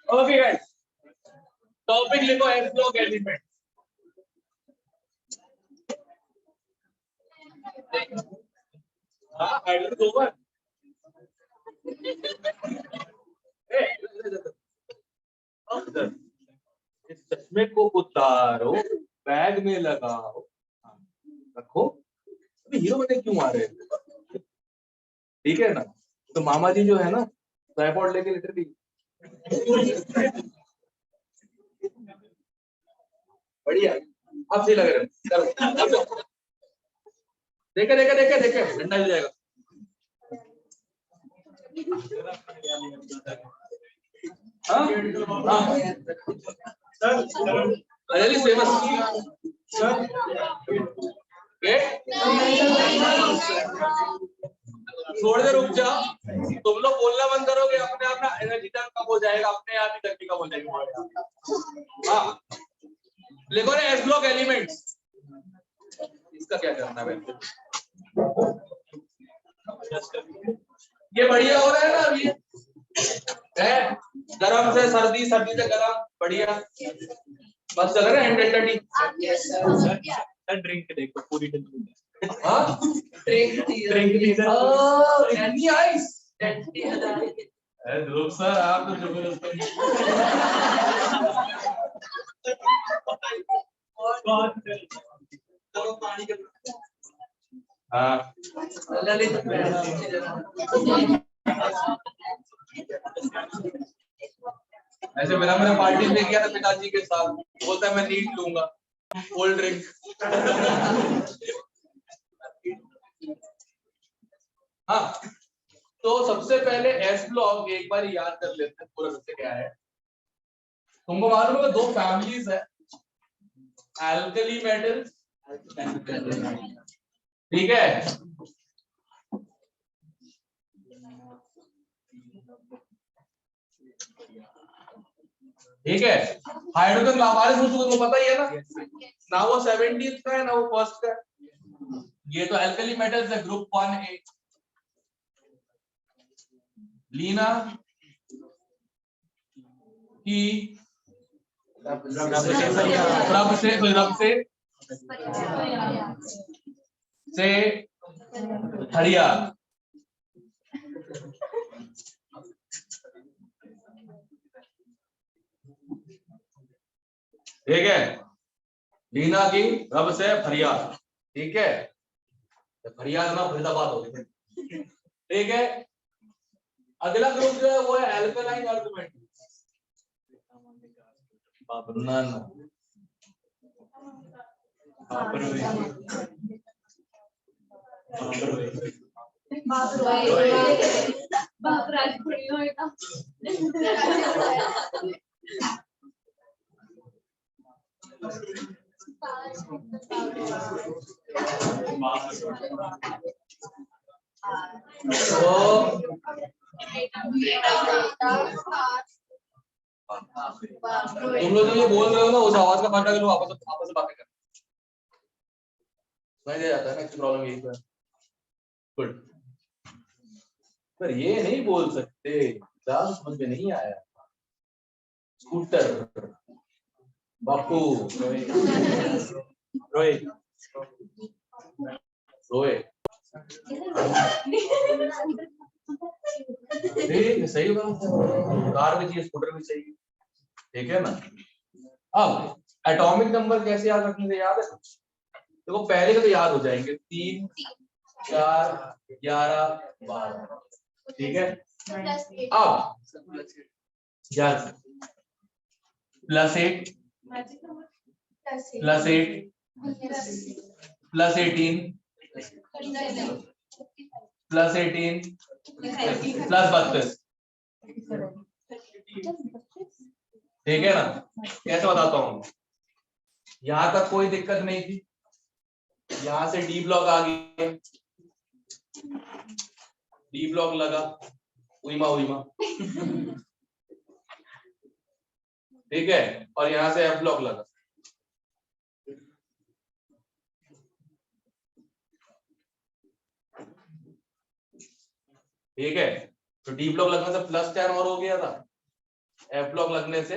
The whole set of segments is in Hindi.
ओके गाइस, टॉपिक लिखो एस ब्लॉक एलिमेंट। हाँ हाइड्रोजन ओवर। इस चश्मे को उतारो, बैग में लगाओ, रखो। अभी हीरो बने क्यों आ रहे हैं? ठीक है ना। तो मामा जी जो है ना, ट्राइपॉड लेके लिटरली बढ़िया, अब सही लग रहा है। चलो देखे देखे देखे देखे, ठंडा हो जाएगा। हाँ रियली फेमस सर। थोड़ी देर रुक जा, तुम लोग बोलना बंद करोगे, अपने आप ना एनर्जी टैंक कम हो जाएगा, अपने आप ही गर्मी कम हो जाएगी। हाँ लिखो ना एस ब्लॉक एलिमेंट्स। इसका क्या करना है? ये बढ़िया हो रहा है ना अभी, है गरम से सर्दी, सर्दी से गरम, बढ़िया बस चल रहा है। डेल्टा टी सर ड्रिंक देखो पूरी ड्रिंक। हाँ ड्रिंक एनी आइस। अरे ध्रुव सर आप तो जबरदस्त पानी के। हाँ ऐसे मेरा मैंने पार्टी में किया था पिताजी के साथ, बोलता है मैं नीट लूंगा कोल्ड ड्रिंक। हाँ तो सबसे पहले एस ब्लॉक एक बार याद कर लेते हैं पूरा सबसे क्या है। तुमको मालूम है दो फैमिलीज है, एल्कली मेटल्स, ठीक है। ठीक है हाइड्रोजन लावारिस हो चुका, पता ही है ना, ना वो 17th का है ना वो फर्स्ट का है। ये तो एल्कली मेटल्स है, ग्रुप 1A। लीना की रब से हरिया, ठीक है। लीना की रब से फरियाद, ठीक है। फरियाद ना फरीदाबाद हो गई, ठीक है। अगला ग्रुप जो है वो है एल्कलाइन आर्गुमेंट। ना ना तुम लोग जो ये बोल रहे हो ना उस आवाज का पता करो, आपस में बातें कर सुनाई दे जाता है ना, प्रॉब्लम यही है। गुड, पर ये नहीं बोल सकते, क्या समझ में नहीं आया। स्कूटर, बापू, रोए रोए, सही बात, कार भी चाहिए स्कूटर भी चाहिए, ठीक है ना। अब एटॉमिक नंबर कैसे याद रखने से याद है? देखो पहले के तो याद हो जाएंगे, 3 4 11 12, ठीक है। अब +8 +8 +18 +18 +32, ठीक है ना। कैसे बताता हूँ, यहां तक कोई दिक्कत नहीं थी, यहां से डी ब्लॉक आ गया, डी ब्लॉक लगा, उइमा उइमा, ठीक है। और यहां से एफ ब्लॉक लगा, ठीक है। तो डी ब्लॉक लगने से +10 और हो गया था, एफ ब्लॉक लगने से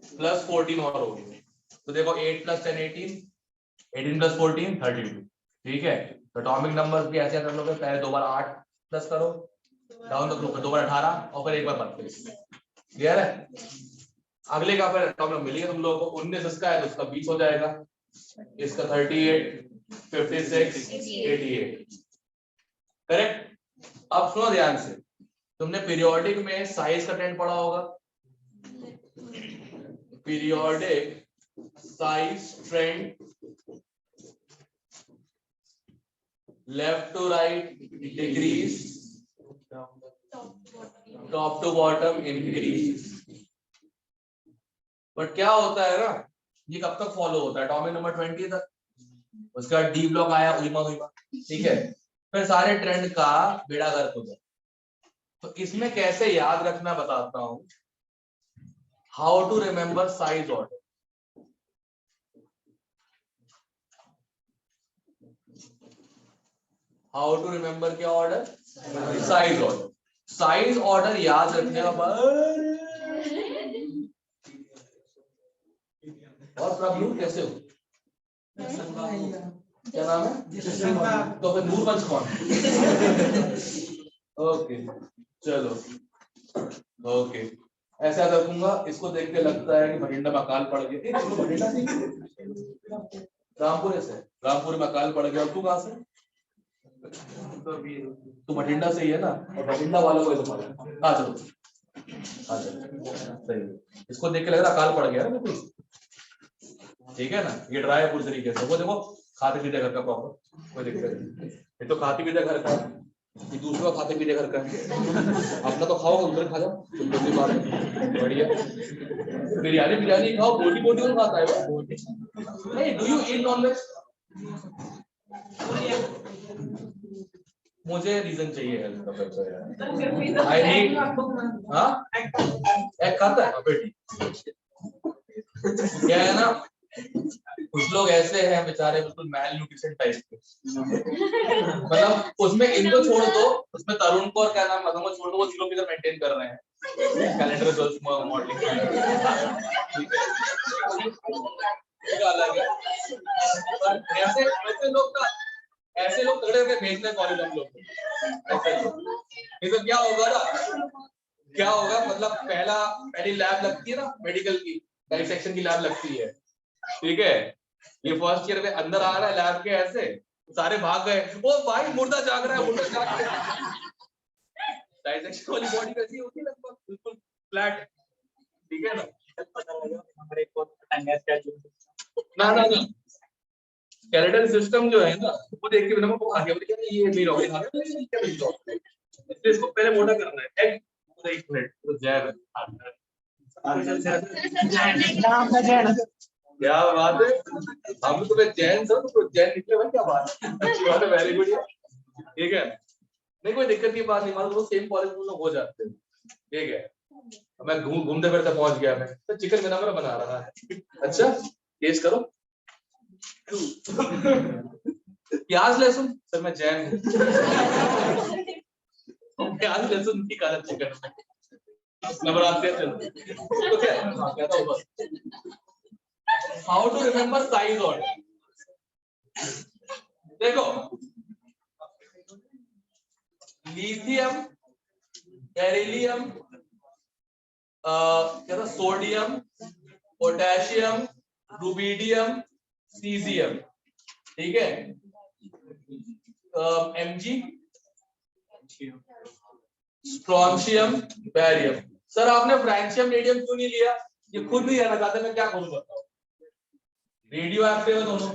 प्लस 14 और होगी। तो देखो 8 + 10 18, 18 + 14 32। ठीक है, तो एटॉमिक नंबर्स भी ऐसे कर लोगे, पहले 2 बार 8 प्लस करो डाउन द ग्रुप, 2 बार 18 और फिर 1 बार 32। क्लियर है? अगले का फिर एटॉमिक नंबर मिलेगा तुम लोगों को, 19 इसका है तो इसका 20 हो जाएगा, इसका 38, 56, 88। करेक्ट? अब सुनो ध्यान से, तुमने पीरियोडिक में साइज का ट्रेंड पढ़ा होगा, periodic size trend left to right decrease, top to bottom increase. But क्या होता है ना, ये कब तक फॉलो होता है? एटॉमिक नंबर 20 तक, उसके बाद डी ब्लॉक आया, उइमा, ठीक है, फिर सारे ट्रेंड का बेड़ा गर्क हो गया। तो इसमें कैसे याद रखना बताता हूं, how to remember size order. How to remember क्या order? Size order. Size order याद रखने का और प्रभु कैसे हो? क्या नाम है? तो फिर नूरवंश कौन? ओके चलो, ओके ऐसा रखूंगा। इसको देख के लगता है कि भटिंडा में अकाल पड़ गया। भटिंडा से रामपुर से, रामपुर में अकाल पड़ गया। तू कहाँ से? तो भटिंडा से ही है ना, और भटिंडा वालों को तो पता। हाँ चलो, हाँ चलो सही है। इसको देख के लग रहा अकाल पड़ गया ना कुछ, ठीक है ना? ये ड्राई है पूरी तरीके से। वो देखो खाते पीते घर का प्रॉपर, कोई दिक्कत नहीं। ये तो खाते पीते घर का, ये दूसरा खाते पीते घर का है। अपना तो खाओ, उधर खा जाओ, सिंपल बात है। बढ़िया बिरयानी बिरयानी खाओ, बोटी बोटी कौन खाता है वो? नहीं, डू यू ईट नॉनवेज? मुझे रीजन चाहिए हेल्थ का बच्चा यार। आई नीड, हाँ एग खाता है बेटी। क्या है ना, कुछ लोग ऐसे हैं बेचारे बिल्कुल मैल न्यूट्रिशन टाइप के, मतलब उसमें इनको छोड़ दो, उसमें तरुण को और क्या नाम बताऊं को छोड़ दो, वो 0 फिगर मेंटेन कर रहे हैं कैलेंडर गर्ल्स मॉडलिंग अलग है। ऐसे ऐसे लोग का, ऐसे लोग तगड़े होकर भेजने कॉलेज हम लोग। ये तो क्या होगा ना, क्या होगा मतलब पहली लैब लगती है ना मेडिकल की, डाइसेक्शन की लैब लगती है, ठीक है? ये फर्स्ट ईयर में अंदर आ रहा है लैब के, ऐसे सारे भाग गए, ओ भाई मुर्दा जाग रहा है, मुर्दा जाग रहा है। डाइसेक्शन वाली बॉडी कैसी होती है? लगभग बिल्कुल फ्लैट, ठीक है ना? पता लगा हमारे को ना ना ना स्केलेटल सिस्टम जो है ना, वो देख के मैंने को आ गया, बोले ये मेरा हो गया, इसलिए इसको पहले मोटा करना है। एग पूरा 1 मिनट तो जैव है। क्या बात है, हम तो जैन सर, तो जैन निकले भाई, क्या बात है, वेरी गुड, ठीक है। नहीं कोई दिक्कत की बात नहीं, मान लो सेम कॉलेज में लोग हो जाते हैं, ठीक है। मैं घूमते फिरते पहुंच गया, मैं तो चिकन बिना मेरा बना रहा है। अच्छा टेस्ट करो। प्याज लहसुन सर, मैं जैन हूँ। प्याज लहसुन की काला चिकन नवरात्रि चलते तो क्या था? How to remember size order. देखो लिथियम, बेरिलियम, क्या था, सोडियम, पोटेशियम, रुबिडियम, सीजियम, ठीक है, Mg, स्ट्रोंशियम, बैरियम। सर आपने फ्रैंशियम रेडियम क्यों नहीं लिया? ये खुद नहीं रहना चाहते, मैं क्या करूं बताओ? रेडियो एक्टिव है दोनों,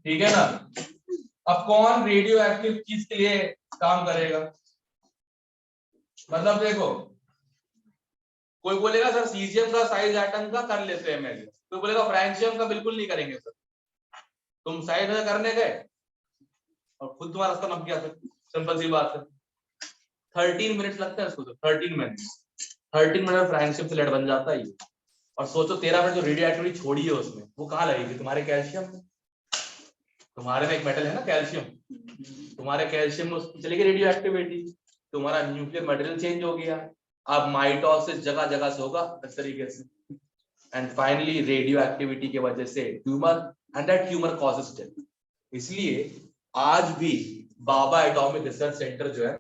ठीक है ना? अब कौन रेडियो एक्टिव चीज के लिए काम करेगा? मतलब देखो, कोई बोलेगा सर सीजियम का साइज एटम का कर लेते हैं मेरे, कोई बोलेगा फ्रैंशियम का बिल्कुल नहीं करेंगे सर। तुम साइज करने गए और खुद तुम्हारा रास्ता नप गया, सिंपल सी बात है। 13 मिनट लगता है उसको, तो 13 मिनट फ्रैंशियम से लेड बन जाता है। और सोचो 13 मिनट जो रेडियो एक्टिविटी छोड़ी है उसमें, वो कहाँ लगेगी? तुम्हारे कैल्शियम में। तुम्हारे में एक मेटल है ना कैल्शियम, तुम्हारे कैल्शियम में उसकी चलेगी रेडियो एक्टिविटी। तुम्हारा न्यूक्लियर मटेरियल चेंज हो गया, अब माइटोसिस जगह जगह से होगा इस तरीके से, एंड फाइनली रेडियो एक्टिविटी की वजह से tumour, and that tumour causes death. इसलिए आज भी बाबा एटॉमिक रिसर्च सेंटर जो है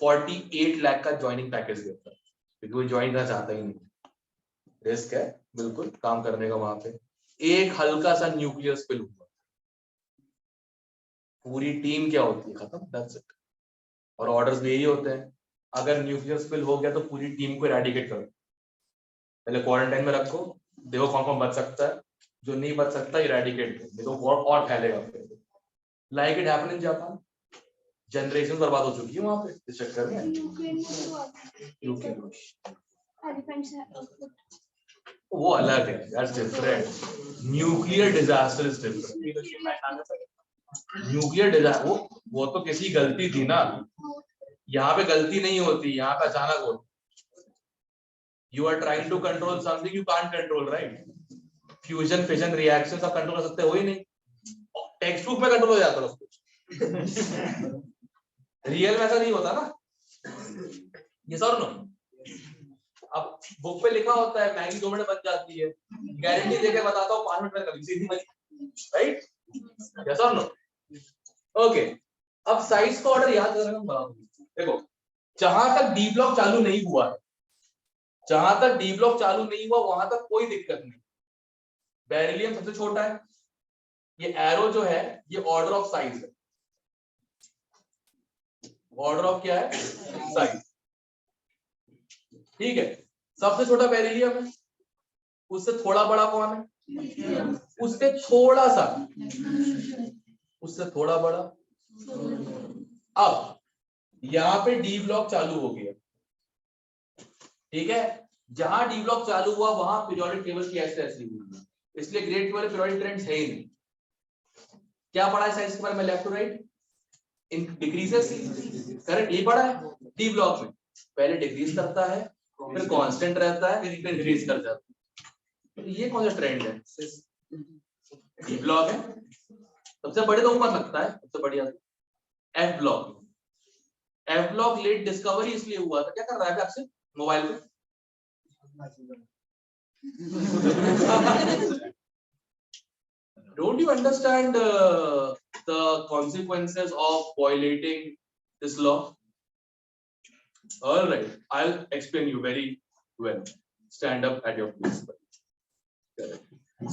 48 लाख का ज्वाइनिंग पैकेज देता है, क्योंकि वो ज्वाइन करना चाहता ही नहीं, रिस्क है बिल्कुल काम करने का वहां पे। एक हल्का सा न्यूक्लियर स्पिल हुआ, पूरी टीम क्या होती है खत्म, दैट्स इट। और ऑर्डर्स भी यही होते हैं, अगर न्यूक्लियर स्पिल हो गया तो पूरी टीम को इरेडिकेट करो, पहले क्वारंटाइन में रखो, देखो कौन कौन बच सकता है, जो नहीं बच सकता इरेडिकेट करो, नहीं तो और फैलेगा। Like it happened in Japan, generation बर्बाद हो चुकी है वहां पे इस चक्कर में। वो अलग है, that's different. Nuclear disaster is different. Nuclear disaster वो तो किसी गलती थी ना, यहाँ पे गलती नहीं होती, यहाँ पे अचानक होती। You are trying to control something you can't control, right? Fusion fission reaction सब कंट्रोल कर सकते हो ही नहीं, टेक्स्ट बुक में कंट्रोल हो जाता है उसको। रियल में ऐसा नहीं होता ना, ये सर नो। अब बुक पे लिखा होता है मैगी 2 मिनट बन जाती है, गारंटी देके बताता हूँ 5 मिनट में कभी सीधी बनी, राइट? यस और नो? ओके, अब साइज का ऑर्डर याद करना बड़ा, देखो जहां तक डी ब्लॉक चालू नहीं हुआ है, जहां तक डी ब्लॉक चालू नहीं हुआ वहां तक कोई दिक्कत नहीं। बेरिलियम सबसे छोटा है, ये एरो जो है ये ऑर्डर ऑफ साइज है, ऑर्डर ऑफ क्या है? साइज, ठीक है। सबसे छोटा बेरिलियम है, उससे थोड़ा बड़ा कौन है? उससे थोड़ा सा, उससे थोड़ा बड़ा। अब यहां पे डी ब्लॉक चालू हो गया, ठीक है। जहां डी ब्लॉक चालू हुआ वहां पीरियोडिक टेबल की ऐसी हुई, इसलिए ग्रेड टेबल पीरियोडिक ट्रेंड्स है ही नहीं। क्या पढ़ा है साइंस के बारे में left to right? In decreases, correct, ये पढ़ा है डी ब्लॉक में, पहले डिक्रीज करता है फिर कांस्टेंट रहता है फिर इंक्रीज कर जाता है। तो ये कौन सा ट्रेंड है? डी ब्लॉक है। सबसे बड़े तो ऊपर लगता है, सबसे बढ़िया f block. F block late discovery इसलिए हुआ था, क्या कर रहा है आपसे मोबाइल पे? Don't you understand the consequences of violating this law? All right, I'll explain you very well. Stand up at your place.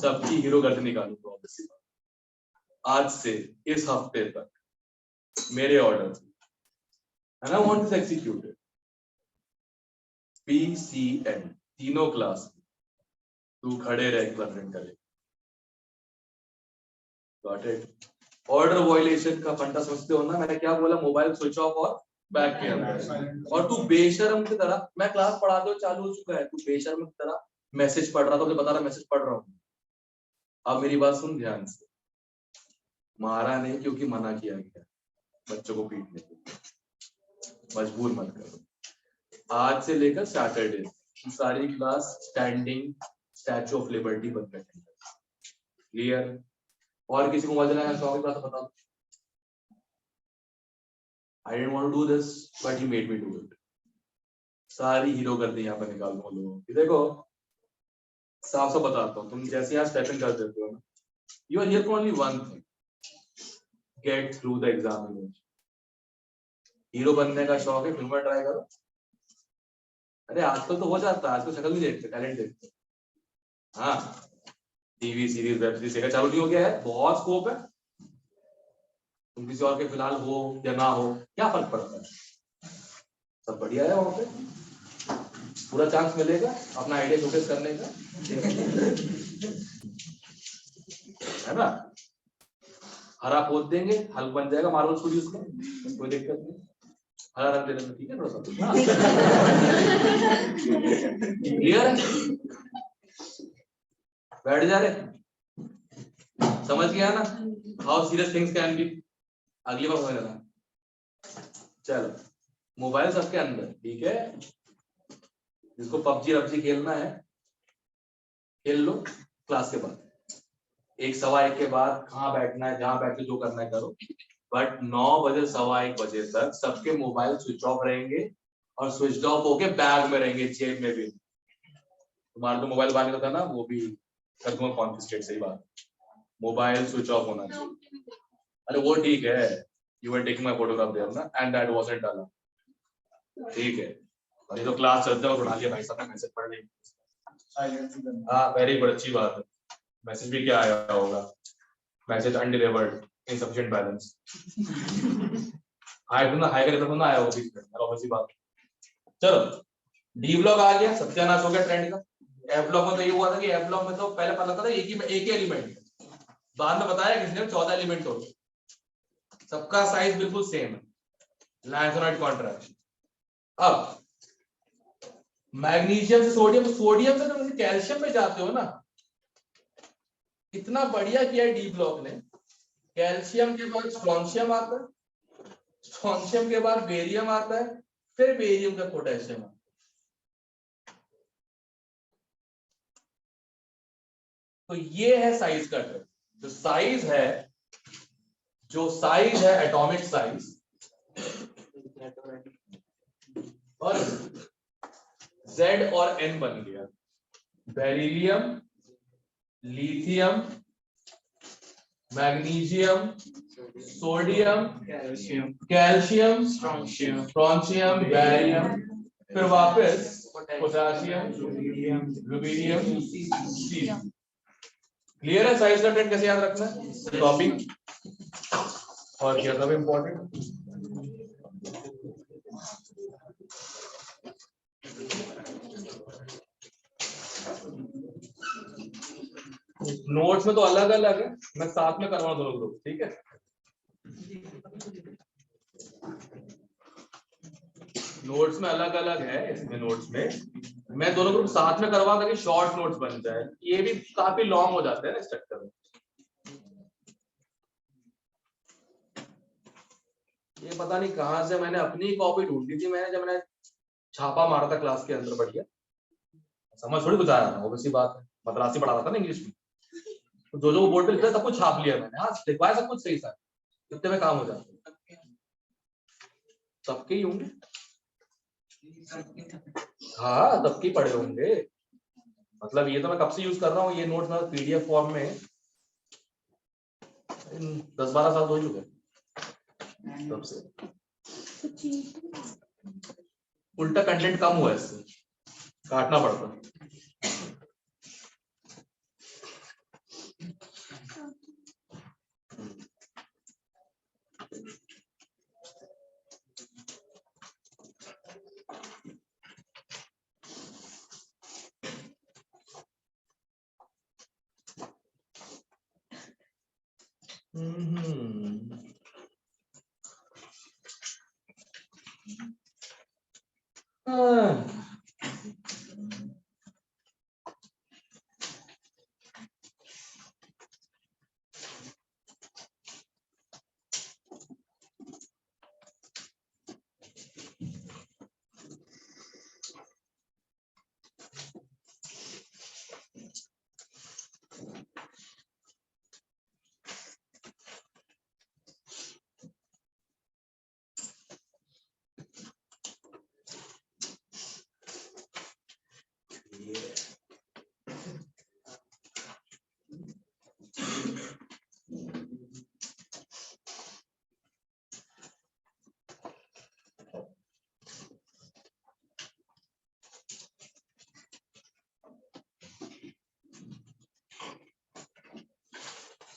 सबकी हीरो गर्दन निकालूंगा ऑब्वियसली। आज से इस हफ्ते तक मेरे order and I want this executed. PCN तीनों क्लास तू खड़े रह प्रेजेंट करे। Got it? ऑर्डर वायलेशन का फंडा समझते हो ना? मैंने क्या बोला? मोबाइल स्विच ऑफ और बैक के अंदर। और तू बेशर्म की तरह, मैं क्लास पढ़ाते हो चालू हो चुका है, तू बेशर्म की तरह मैसेज पढ़ रहा था, मुझे बता रहा मैसेज पढ़ रहा हूँ। अब मेरी बात सुन ध्यान से, मारा नहीं क्योंकि मना किया गया बच्चों को पीटने को, मजबूर मत करो। आज से लेकर सैटरडे सारी class standing statue of liberty बन बैठे। क्लियर? और किसी को मजा नहीं आया तो बात बता दो। I didn't want to do this, but he made me do it. सारी हीरो गर्दी यहाँ पर निकाल दो लोगों की। देखो साफ साफ बताता हूँ, तुम जैसे यहाँ स्टेप इन कर देते हो ना, you are here for only one thing, get through the examination. Hero बनने का शौक है, फिल्म ट्राई करो। अरे आजकल तो हो जाता है, आजकल शक्ल नहीं देखते, टैलेंट देखते। हाँ, टीवी सीरीज वेब सीरीज देखा चालू नहीं हो गया है, बहुत स्कोप है। तुम किसी और के फिलहाल हो या ना हो क्या फर्क पड़ता है, सब बढ़िया है वहां पे, पूरा चांस मिलेगा अपना आइडिया शोकेस करने का, है ना? हरा पोत देंगे, हल बन जाएगा मार्बल स्टूडियोज का, कोई दिक्कत नहीं। हरा रंग दे देना, ठीक है थोड़ा सा। क्लियर है? बैठ जा रहे, समझ गया ना how serious things can be. अगली बार हो जाना। चलो मोबाइल सबके अंदर, ठीक है? जिसको पबजी रबजी खेलना है खेल लो, क्लास के बाद 1 सवा 1 के बाद कहाँ बैठना है, जहां बैठ के जो करना है करो। बट 9 बजे 1:15 तक सबके मोबाइल स्विच ऑफ रहेंगे और स्विच ऑफ होके बैग में रहेंगे, जेब में भी। तुम्हारा तो मोबाइल बाहर निकलता ना, वो भी कर दूंगा कॉन्फिस्केट। सही बात, मोबाइल स्विच ऑफ होना चाहिए। अरे वो ठीक है, you were taking my photograph there ना, एंड दैट वाजंट अलाउड। ठीक है, और ये तो क्लास चलता है और उठा लिया भाई साहब ने मैसेज पढ़ लिया। हाँ वेरी गुड, अच्छी बात है। मैसेज भी क्या आया होगा, message undelivered, insufficient balance. High ना, हाई करे तो ना आया होगा बीच में, ऑब्वियसली बात। चलो डी ब्लॉक आ गया, सत्यानाश हो गया ट्रेंड का। एफ ब्लॉक में तो ये हुआ था कि एफ ब्लॉक में तो पहले पता लगता था एक ही एलिमेंट, बाद में बताया किसने 14 एलिमेंट हो गए, सबका साइज बिल्कुल सेम है, लैंथोनाइट कॉन्ट्रैक्शन। अब मैग्नीशियम से सोडियम, सोडियम से तुम कैल्शियम पे जाते हो ना, इतना बढ़िया किया है डी ब्लॉक ने। कैल्शियम के बाद स्ट्रोंशियम आता है, स्ट्रोंशियम के बाद बेरियम आता है, फिर बेरियम का पोटेशियम आता है। तो ये है साइज का ट्रिक। जो साइज है एटॉमिक साइज, और Z और N बन गया, beryllium, lithium, magnesium, sodium, calcium, strontium, barium, फिर वापस पोटेशियम, रुबिडियम, सीज़ियम। क्लियर है साइज का ट्रेंड कैसे याद रखना है? टॉपिक और क्या सब इंपॉर्टेंट। नोट्स में तो अलग अलग है, मैं साथ में करवा दोनों ग्रुप, ठीक है। नोट्स में अलग अलग है, इसमें नोट्स में मैं दोनों ग्रुप साथ में करवा ताकि शॉर्ट नोट्स बन जाए, ये भी काफी लॉन्ग हो जाते हैं ना स्ट्रक्चर में। ये पता नहीं कहां से मैंने अपनी कॉपी ढूंढी थी, मैंने जब मैंने छापा मारा था क्लास के अंदर, बढ़िया समझ थोड़ी कुछ आया था, ऑब्वियसली बात है, मद्रासी पढ़ा था ना इंग्लिश में, तो जो जो बोर्ड पे लिखा सब कुछ छाप लिया मैंने। हाँ लिखवाया सब कुछ सही था, इतने में काम हो जाता है। सबके ही होंगे, हाँ सबके पढ़े होंगे, मतलब ये तो मैं कब से यूज कर रहा हूँ ये नोट्स में पीडीएफ फॉर्म में, 10-12 साल हो ही चुके तब से। उल्टा कंटेंट कम हुआ है, इससे काटना पड़ता।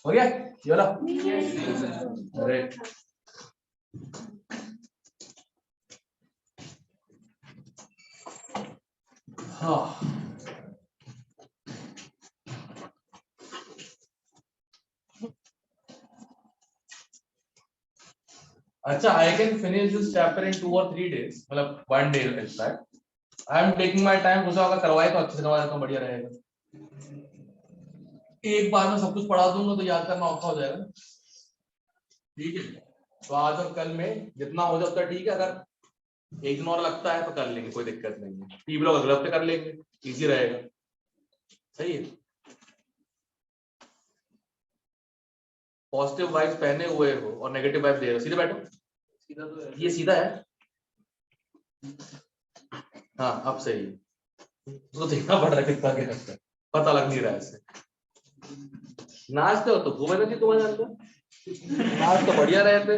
हो गया ये वाला? अरे हाँ, अच्छा I can finish this chapter in 2 or 3 days, मतलब 1 day in fact. I am taking my time, कुछ अगर करवाए तो अच्छे से करवा देता हूँ, बढ़िया रहेगा। एक बार में सब कुछ पढ़ा दूंगा तो याद करना औखा हो जाएगा, ठीक है। तो आज और कल में जितना हो जाता है ठीक है, अगर एक दिन और लगता है तो कर लेंगे, कोई दिक्कत नहीं है। टी ब्लॉक अगले हफ्ते कर लेंगे, इजी रहेगा, सही है। पॉजिटिव वाइब्स पहने हुए हो और नेगेटिव वाइब्स दे रहे हो, सीधे बैठो। सीधा तो है, ये सीधा है। हाँ अब सही है, उसको देखना पड़ रहा है कितना के लगता है, पता लग नहीं रहा है इससे। नाचते हो तो घूमे तो तुम्हारे अंदर, नाच तो बढ़िया रहे थे।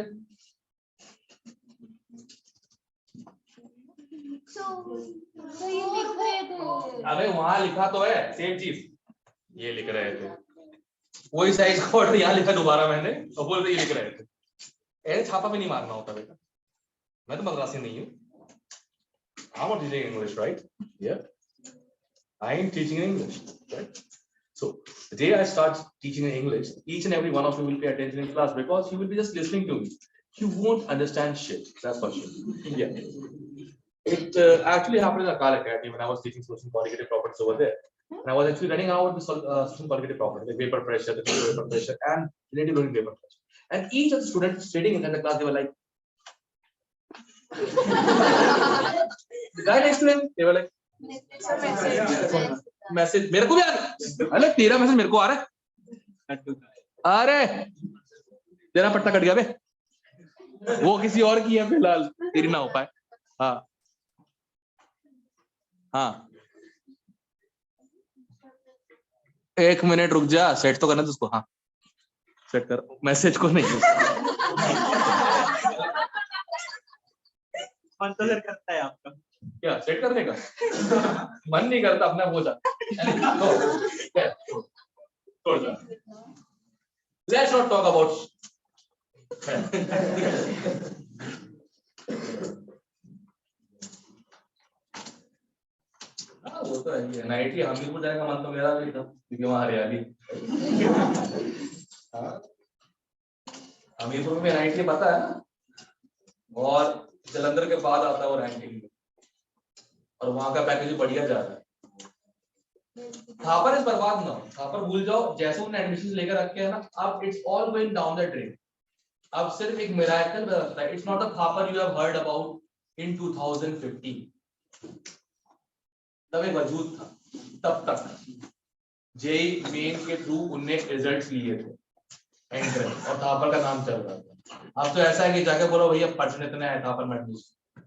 तो ये लिख रहे थे। अबे वहां लिखा तो है सेम चीज, ये लिख रहे थे, वही साइज का ऑर्डर यहाँ लिखा दोबारा मैंने, और बोल रहे ये लिख रहे थे। ऐसे छापा भी नहीं मारना होता बेटा, मैं तो मद्रासी नहीं हूँ। I'm not teaching English, right? Yeah, I am teaching English, right? So the day I start teaching in English, each and every one of you will pay attention in class because you will be just listening to me. You won't understand shit. That's for sure. Yeah. It actually happened in Akal Academy when I was teaching social qualitative properties over there. And I was actually running out with social qualitative properties, like vapor pressure, the vapor pressure, and relative loading vapor pressure. And each of the students sitting in the class, they were like, the guy next to him, they were like, message मेरे को भी आ रहा है, अरे तेरा मैसेज मेरे को आ रहा है, अरे तेरा पट्टा कट गया बे, वो किसी और की है फिलहाल, तेरी ना हो पाए। हाँ हाँ, एक मिनट रुक जा, सेट तो करना तुझको। हाँ सेट कर, मैसेज को नहीं मन तो सर करता है आपका, क्या सेट करने का मन नहीं करता अपना बोझा छोड़ दो। Let's not talk about वो तो है, नाइटी हमीरपुर जाने का मन तो मेरा भी था क्योंकि वहां हरियाली। हमीरपुर में नाइटी पता है ना, और जलंधर के बाद आता है वो रैंकिंग में, और वहां का पैकेज बढ़िया जा रहा है। थापर इस बर्बाद ना, थापर भूल जाओ, जैसे उन्हें एडमिशन लेकर रखे हैं ना, अब it's all going down the drain. अब सिर्फ एक मिराकल बदलता है, it's not the Thapar you have heard about in 2015, तब एक वजूद था, तब तक जेई मेन के थ्रू उनने रिजल्ट्स लिए थे एंट्रेंस, और थापर का नाम चल रहा था। अब तो ऐसा है कि जाके बोलो भैया पर्सन इतना है थापर में admission,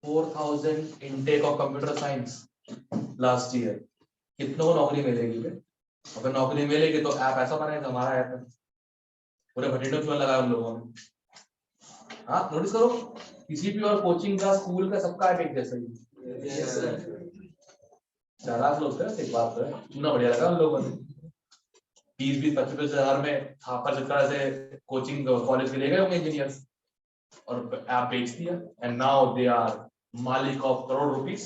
4000 intake of computer science last year, कितनों को नौकरी मिलेगी बे? अगर नौकरी मिलेगी तो ऐप ऐसा बनेगा, हमारा ऐप है, पूरे भटिंडो क्यों लगाया उन लोगों ने। हाँ नोटिस करो, किसी भी और कोचिंग का स्कूल का सबका ऐप एक जैसा ही, चालाक लोग थे, एक बात है, चुना बढ़िया लगा उन लोगों ने, 20-25 हजार में थापर जितना से कोचिंग कॉलेज के ले गए होंगे इंजीनियर्स, और ऐप बेच दिया, एंड नाउ दे आर मालिक ऑफ करोड़ रुपीस।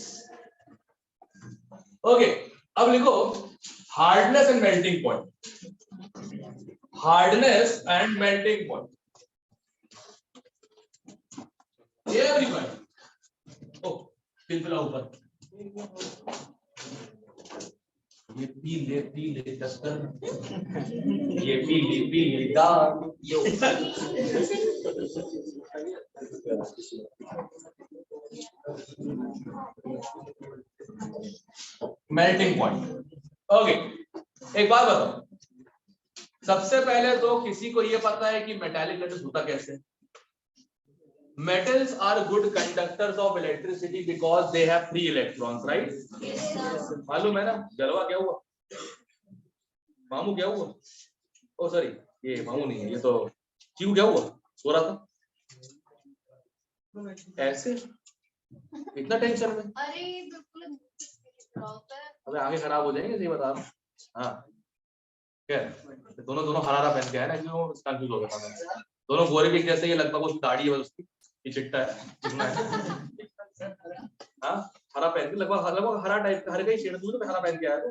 ओके, अब लिखो hardness and melting point, hardness and melting point. Everyone ओ पिलपिला ऊपर, ये पी ले टस्कर, ये पी ले दाग, मेल्टिंग पॉइंट। ओके, एक बात बताओ, सबसे पहले तो किसी को ये पता है कि मेटालिक मेटल्स होता कैसे? Metals are good conductors of electricity because they have free electrons, right? मालूम है ना? जलवा क्या हुआ? मामू क्या हुआ? ओ सॉरी, ये मामू नहीं है, ये तो क्यों क्या हुआ? सो रहा था ऐसे, इतना टेंशन में? अरे बिल्कुल, अबे आगे खराब हो जाएंगे, सही बता रहा हूँ। हाँ क्या दोनों हरारा पहन के है ना, क्यों कंफ्यूज हो गया था, दोनों गोरे भी जैसे, ये लगभग उसकी दाढ़ी है उसकी, ये चिट्टा है, चिकना है। हाँ हरा पहन के, लगभग हरा टाइप का, हर कहीं शेड दूर पे हरा पहन के आया था।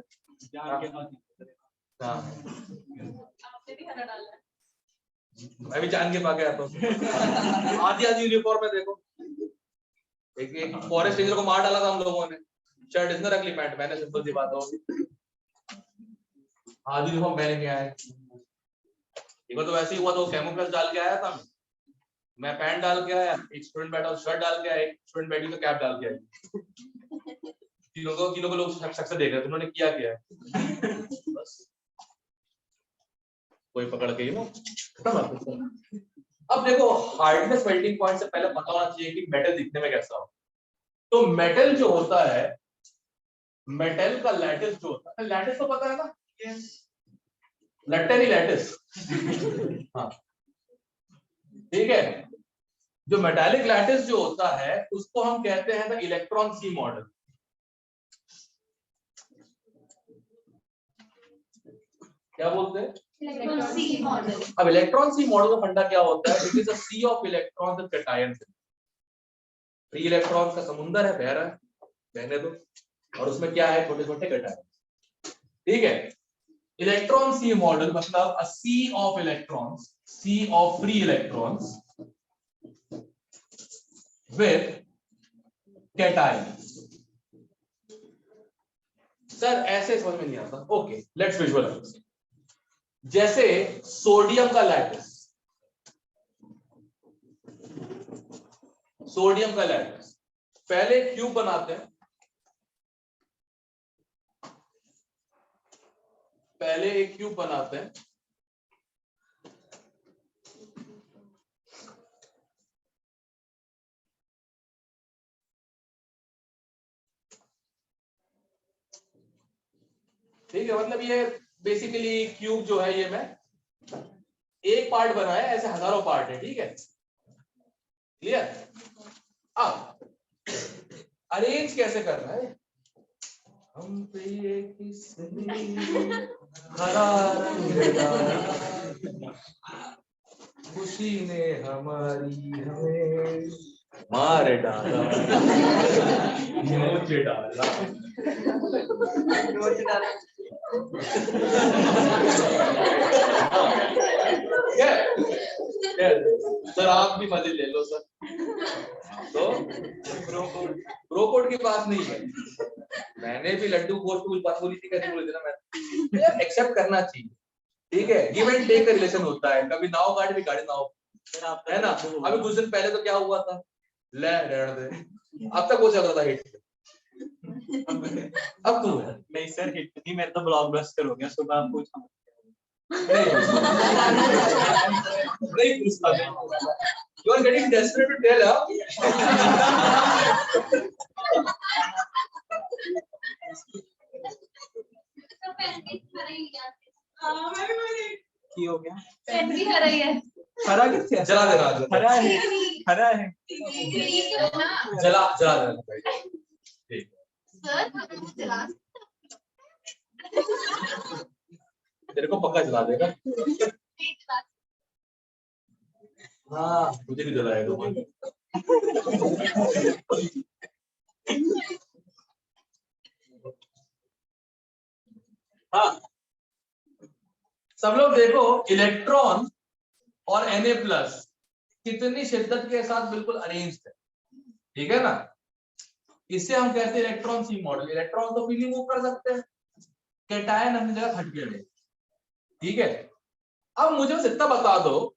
हाँ आपने भी हरा डाला है। मैं भी जान के पाके आता हूँ, आधी यूनिफॉर्म में देखो, एक फॉरेस्ट रेंजर को मार डाला था हम लोगों ने, शर्ट इसने रख ली, पैंट मैंने, सिंपल सी बात होगी, आधी यूनिफॉर्म पहन के आए। एक बार तो वैसे ही हुआ, तो कैमोफ्लेज डाल के आया था मैं पैंट डाल के आया, एक स्टूडेंट बैठा शर्ट डाल के आया, एक स्टूडेंट बैठी तो कैप डाल के आई, तीनों को लोग शक से देख रहे थे, उन्होंने किया क्या है बस। कोई पकड़ के खत्म। अब देखो हार्डनेस मेल्टिंग पॉइंट से पहले पता होना चाहिए कि मेटल दिखने में कैसा हो। तो मेटल जो होता है, मेटल का लैटिस जो होता है, लैटिस तो पता है ना, लैटेरी लैटिस। हाँ ठीक है, जो मेटालिक लैटिस जो होता है उसको हम कहते हैं इलेक्ट्रॉन सी मॉडल। क्या बोलते हैं? Electron sea model. अब इलेक्ट्रॉन सी मॉडल का फंडा क्या होता है? It is a sea of electrons and cations. Free electrons का समुंदर है, बह रहा है, बहने दो, और उसमें क्या है? छोटे छोटे कैटायंस। ठीक है, इलेक्ट्रॉन सी मॉडल मतलब a sea of electrons, sea of free electrons with cations. Sir ऐसे समझ में नहीं आता। Okay, let's visualize. जैसे सोडियम का लैटिस, सोडियम का लैटिस पहले क्यूब बनाते हैं, पहले एक क्यूब बनाते हैं, ठीक है, मतलब ये बेसिकली क्यूब जो है ये मैं एक पार्ट बनाया, ऐसे हजारों पार्ट है, ठीक है, क्लियर। अब अरेंज कैसे करना है? हम पे ये हरा रंग डाला, खुशी ने हमारी हमें मार डाला, नोच डाला, नोच डाला। सर आप भी मजे ले लो सर। तो ब्रोकोड की बात नहीं है, मैंने भी लड्डू गोश्त की बात बोली थी, कैसे बोली थी ना मैं, यार एक्सेप्ट करना चाहिए, ठीक है, गिव एंड टेक का रिलेशन होता है, कभी नाव गाड़ी भी गाड़ी नाव, है ना। अभी कुछ दिन पहले तो क्या हुआ था, ले रहने दे, अब तक वो चल रहा था हिट। अब तू है नहीं सर, हिट नहीं, मेरा तो ब्लॉकबस्टर हो गया, सुबह आप पूछा नहीं पूछता, you are getting desperate to tell की हो गया। पेन भी हरा ही है। हरा किससे है? जला देना, हरा है, हरा है। जला जला देना, ठीक। सर हमें जला तेरे को पक्का जला देगा। हाँ मुझे भी जलाएगा। हाँ सब लोग देखो, इलेक्ट्रॉन और Na+ कितनी शिद्दत के साथ बिल्कुल अरेंज्ड है, ठीक है ना। इससे हम कहते हैं इलेक्ट्रॉन सी मॉडल। इलेक्ट्रॉन तो फ्रीली मूव कर सकते हैं, कैटायन अपनी जगह हट गए, ठीक है। अब मुझे बस इतना बता दो,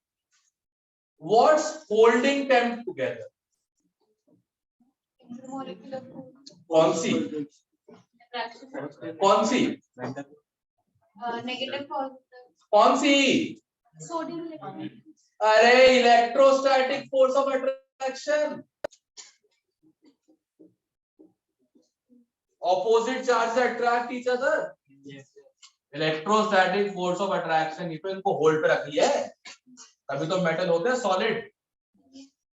व्हाट्स होल्डिंग देम टुगेदर? कौन सी, कौन सी, नेगेटिव कौन सी? सोडियम। अरे electrostatic force of attraction, opposite charge attract each other, electrostatic force of attraction, ये तो इनको होल्ड पे रखी है, तभी तो मेटल होते हैं सॉलिड।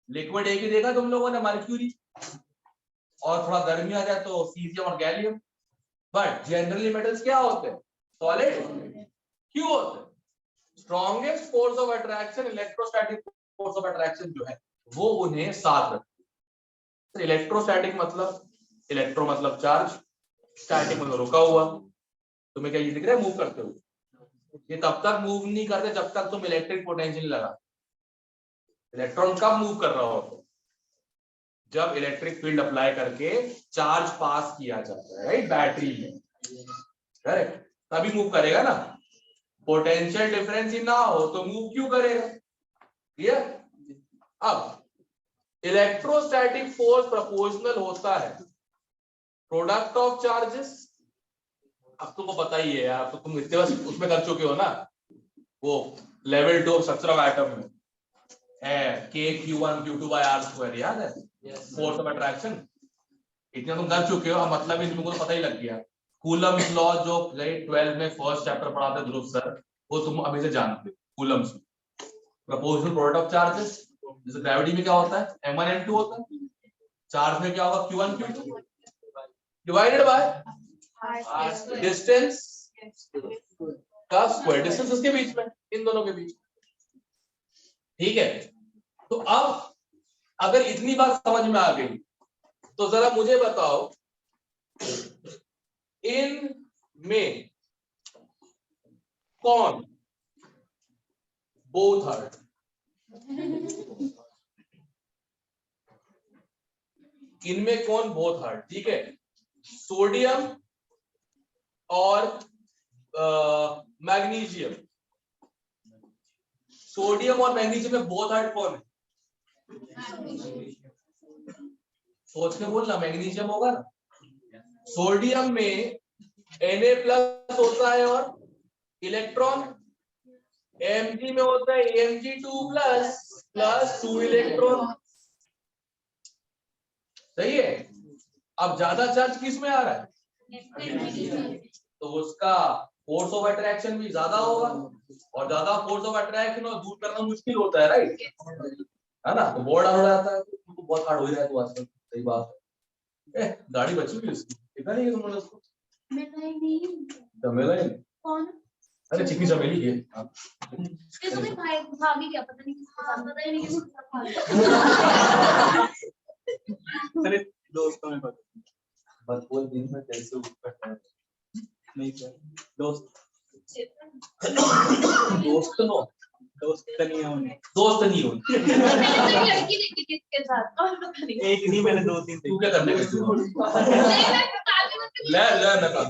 लिक्विड एक ही देखा तुम लोगों ने, मर्क्यूरी, और थोड़ा गर्मी आ जाए तो सीजियम और गैलियम, बट जनरली मेटल्स क्या होते हैं? सॉलिड। क्यों होते हैं? Strongest force of attraction, electrostatic force of attraction जो है वो उन्हें साथ रखता है। इलेक्ट्रोस्टैटिक मतलब, इलेक्ट्रो मतलब चार्ज, स्टैटिक मतलब रुका हुआ। तुम्हें क्या ये दिख रहा है मूव करते हुए? ये तब तक मूव नहीं करते जब तक तुम इलेक्ट्रिक पोटेंशियल लगा। इलेक्ट्रॉन कब मूव कर रहा हो? जब इलेक्ट्रिक फील्ड अप्लाई करके चार्ज पास किया जाता है, राइट, बैटरी में, करेक्ट, तभी मूव करेगा ना। पोटेंशियल डिफरेंस ही ना हो तो मूव क्यों करेगा? क्लियर। अब इलेक्ट्रोस्टैटिक फोर्स प्रोपोर्शनल होता है प्रोडक्ट ऑफ चार्जेस। अब तुमको पता ही है यार, तो तुम इतने बस उसमें कर चुके हो ना, वो लेवल 2 स्ट्रक्चर ऑफ एटम में K Q1 Q2 by R square, याद है? Force of attraction. इतना तुम कर चुके हो, मतलब ही तुमको पता ही लग गया। कूलम्स लॉ जो 12 में फर्स्ट चैप्टर पढ़ाते ध्रुव सर, वो तुम अभी से जानते हो। Coulomb's proportional product of charges, जैसे ग्रेविटी में क्या होता है M1 M2 होता है, चार्ज में क्या होगा Q1 Q2 divided by distance का स्क्वायर, डिस्टेंस इसके बीच में, इन दोनों के बीच। ठीक है, तो अब अगर इतनी बात समझ में आ गई तो जरा मुझे बताओ, इन में कौन बोथ आर? इनमें कौन बोथ आर? ठीक है, सोडियम और मैग्नीशियम। सोडियम और मैग्नीशियम में बोथ आर कौन है? सोच के बोलना, मैग्नीशियम होगा ना। सोडियम में Na+ होता है और इलेक्ट्रॉन, Mg में होता है Mg2+ प्लस 2 इलेक्ट्रॉन। सही है। अब ज्यादा चार्ज किस में आ रहा है? तो उसका फोर्स ऑफ अट्रैक्शन भी ज्यादा होगा, और ज्यादा फोर्स ऑफ अट्रैक्शन और दूर करना मुश्किल होता है, राइट? है ना? तो बोर्ड हो जाता है, तो बहुत हार्ड हो ही रहा है तो आजकल। सही बात है। गाड़ी बची हुई उसकी, देखा नहीं तुमने उसको? मिला ही नहीं। कौन? अरे चिकनी चमेली है। ये तो भाई भाग ही गया, पता नहीं किसके साथ, पता ही नहीं किसके साथ। अरे दोस्तों में पता बस वो दिन में कैसे उठता है नहीं सर, दोस्त दोस्त नो, दोस्त नहीं है उन्हें। दोस्त नहीं हो। मैंने तो लड़की देखी किसके साथ, और पता नहीं। एक नहीं, मैंने 2-3 तू क्या करने गई थी? नहीं, मैं बता रही हूँ। ले ना काम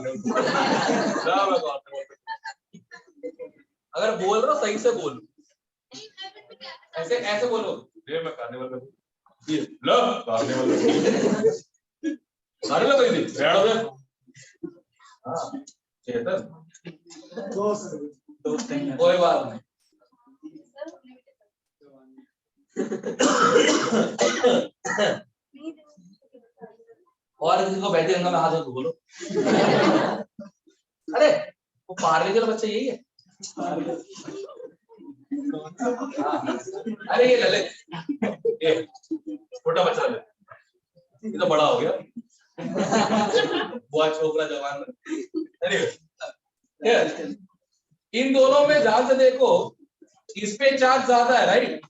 अगर बोल रहा सही से बोल, ऐसे ऐसे बोलो, ये मैं करने वाला हूँ, ये लो करने वाला हूँ, सारे लोग गई थी बैठो बे। हाँ चेतन, दोस्त नहीं है। कोई बात नहीं। और किसी को बैठे रंगा में हाथ में बोलो। अरे वो पार्ले के बच्चे यही है। अरे ये ललित, ये छोटा बच्चा ललित, ये तो बड़ा हो गया, बहुत छोकरा जवान। अरे इन दोनों में ध्यान से देखो, इस पे चार्ज ज्यादा है, राइट?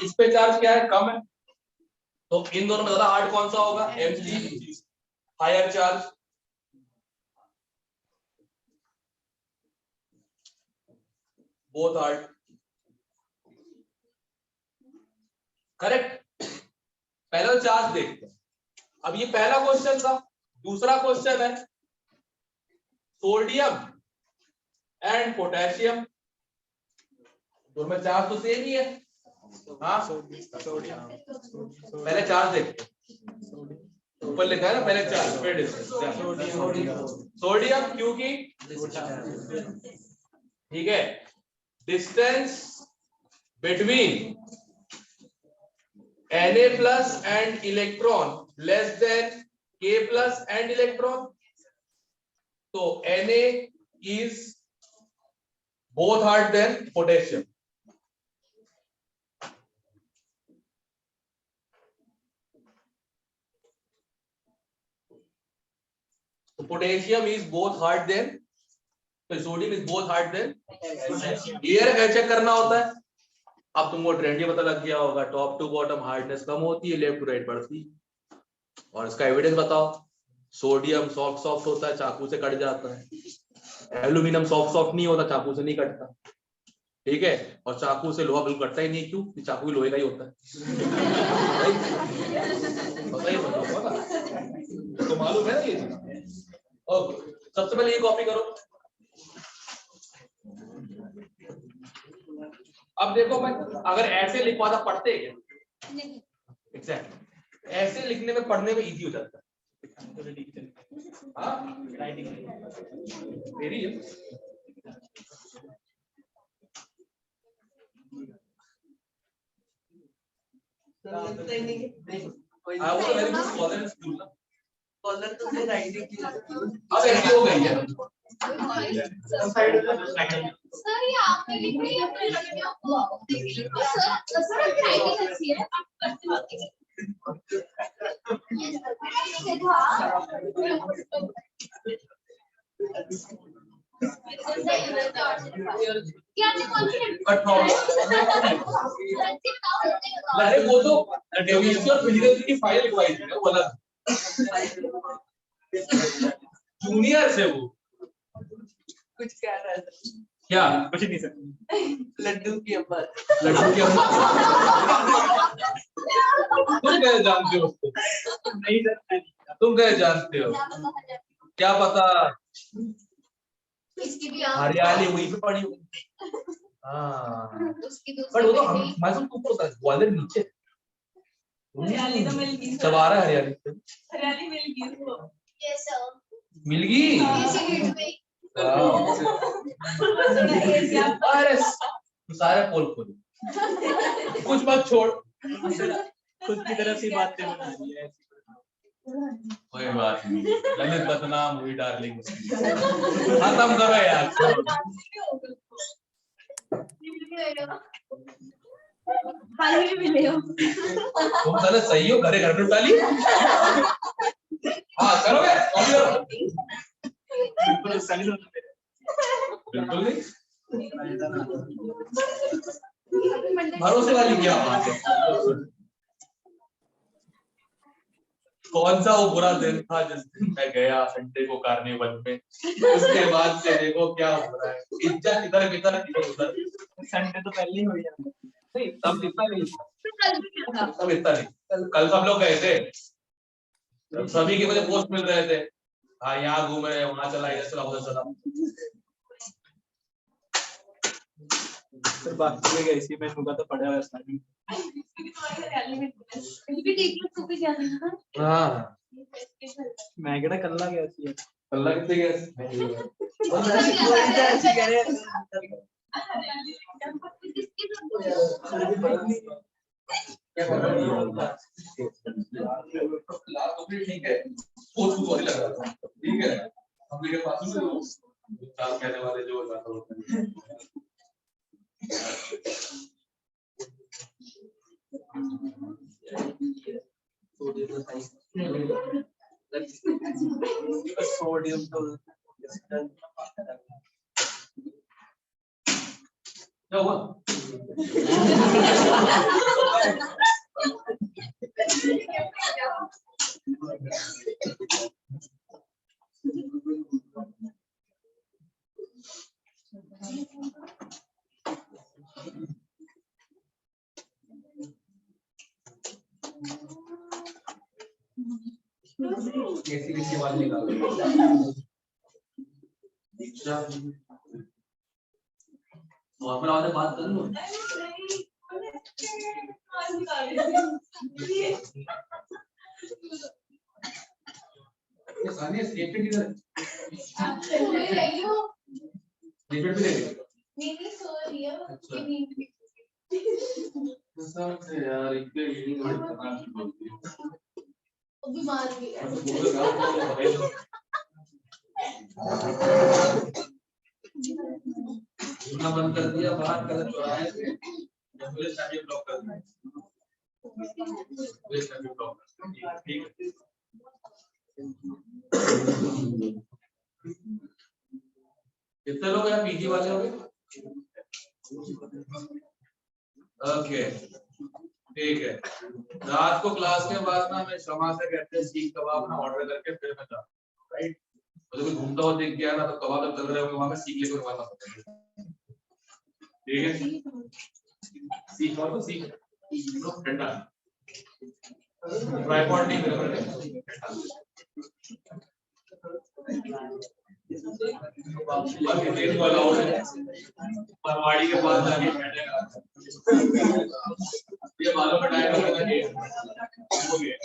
इस पे चार्ज क्या है? कम है। तो इन दोनों में ज्यादा हार्ड कौन सा होगा? Mg, higher charge. Both hard, correct. पहला चार्ज देखते हैं। अब ये पहला क्वेश्चन था। दूसरा क्वेश्चन है सोडियम एंड पोटेशियम, दोनों में चार्ज तो सेम ही है। हाँ पहले चार्ज देखते हैं, ऊपर लिखा है ना पहले चार्ज फिर डिस्टेंस। सोडियम क्योंकि ठीक है, distance between Na+ and electron less than K+ and electron, so Na is both hard than potassium. So potassium is both hard than, so sodium is both hard than clear check करना होता है। अब तुमको ट्रेंड ये पता लग गया होगा, टॉप टू बॉटम हार्डनेस कम होती है, लेफ्ट टू राइट बढ़ती है। और इसका एविडेंस बताओ। सोडियम सॉफ्ट होता है, चाकू से कट जाता है। एल्यूमिनियम सॉफ्ट नहीं होता, चाकू से नहीं कटता। ठीक है, और चाकू से लोहा बिल्कुल कटता ही नहीं। क्यों? चाकू लोहे का ही होता है। पता ही ना, तो मालूम है ना ये चीज। ओके, सबसे पहले ये कॉपी करो। अब देखो मैं अगर ऐसे लिखवाता पढ़ते क्या? एग्जैक्ट ऐसे लिखने में पढ़ने में इजी हो जाता है। हाँ मेरी I was a very good scholar in school ना। कॉलर तो फिर आईडी की अब ऐसी हो गई है। सर ये आपने लिखी है अपनी लड़कियों को सर सर राइटिंग अच्छी है आप करते होते हैं क्या नहीं कौन सी अरे वो तो केमिस्ट्री और फिजिक्स की फाइल लिखवाई थी ना वो अलग जूनियर से वो कुछ कह रहा है क्या कुछ नहीं सर। लड्डू की अम्मा लड़की की अम्मा तुम कैसे जानते हो उसको नहीं सर तुम कैसे जानते हो क्या पता इसकी भी हरियाली वहीं पे पड़ी होगी हाँ उसकी पर वो तो हम मैं सबको ऊपर होता है ग्वालियर नीचे हरियाली तो मिल गई सब आ रहा है हरियाली हरियाली मिल गई उसको यस सर मिल गई इसी गेट पे अरे सारे पोल खोल कुछ मत छोड़ खुद की तरफ से बातें बना रही है। कोई बात नहीं ललित बदनाम हुई डार्लिंग खत्म करो यार हाल ही मिले हो तुम साले सही हो घरे घर में डाली हाँ करोगे बिल्कुल सही होता है। बिल्कुल नहीं भरोसे वाली क्या बात है कौन सा वो बुरा दिन था जिस दिन मैं गया संडे को कार्निवल में उसके बाद से देखो क्या हो रहा है इज्जत इधर इधर उधर संडे तो पहले ही हो गया नहीं तब इतना नहीं कल भी क्या था तब इतना नहीं कल सब लोग गए थे तब सभी के मुझे पोस्ट मिल रहे थे हाँ यहाँ घूम रहे हैं वहां चला इधर चला उधर चला सर बाकी जगह ऐसी मैं होगा तो पड़ा हुआ है भी देख लो तू भी क्या था हाँ मैं कहता कल्ला गया थी अल्लाह कितने गए ठीक है पोस्ट को लग रहा था ठीक है हम मेरे पास में चार कहने वाले जो होता है सोडियम तो क्या हुआ कैसी कैसी आवाज निकाल नॉर्मल आवाज में बात कर लो सानिया स्टेटमेंट किधर स्टेटमेंट भी दे नहीं सो रही है अच्छा। ये नींद में सबसे यार इतने रीडिंग बड़ी खतरनाक होती है वो बीमार भी है इतना बंद कर दिया बाहर कल चौराहे से पुलिस स्टेशन ब्लॉक कर दिया पुलिस स्टेशन ब्लॉक ठीक है कितने लोग यहाँ पीजी वाले होंगे ओके ठीक है रात को क्लास के बाद ना मैं शमा से कहते हैं सीख कबाब ना ऑर्डर करके फिर मैं जाता राइट तो कोई घूमता हुआ देख गया ना तो कबाब जब चल रहे होंगे वहां पे सीख लेकर वहां सकते हैं ठीक है सीख और तो सीख ठंडा ट्राइपॉड नहीं मेरे पर बाकी तेल को अलाउड है परवाड़ी के पास जाके बैठेगा ये बालों का टाइम होगा ये हो गया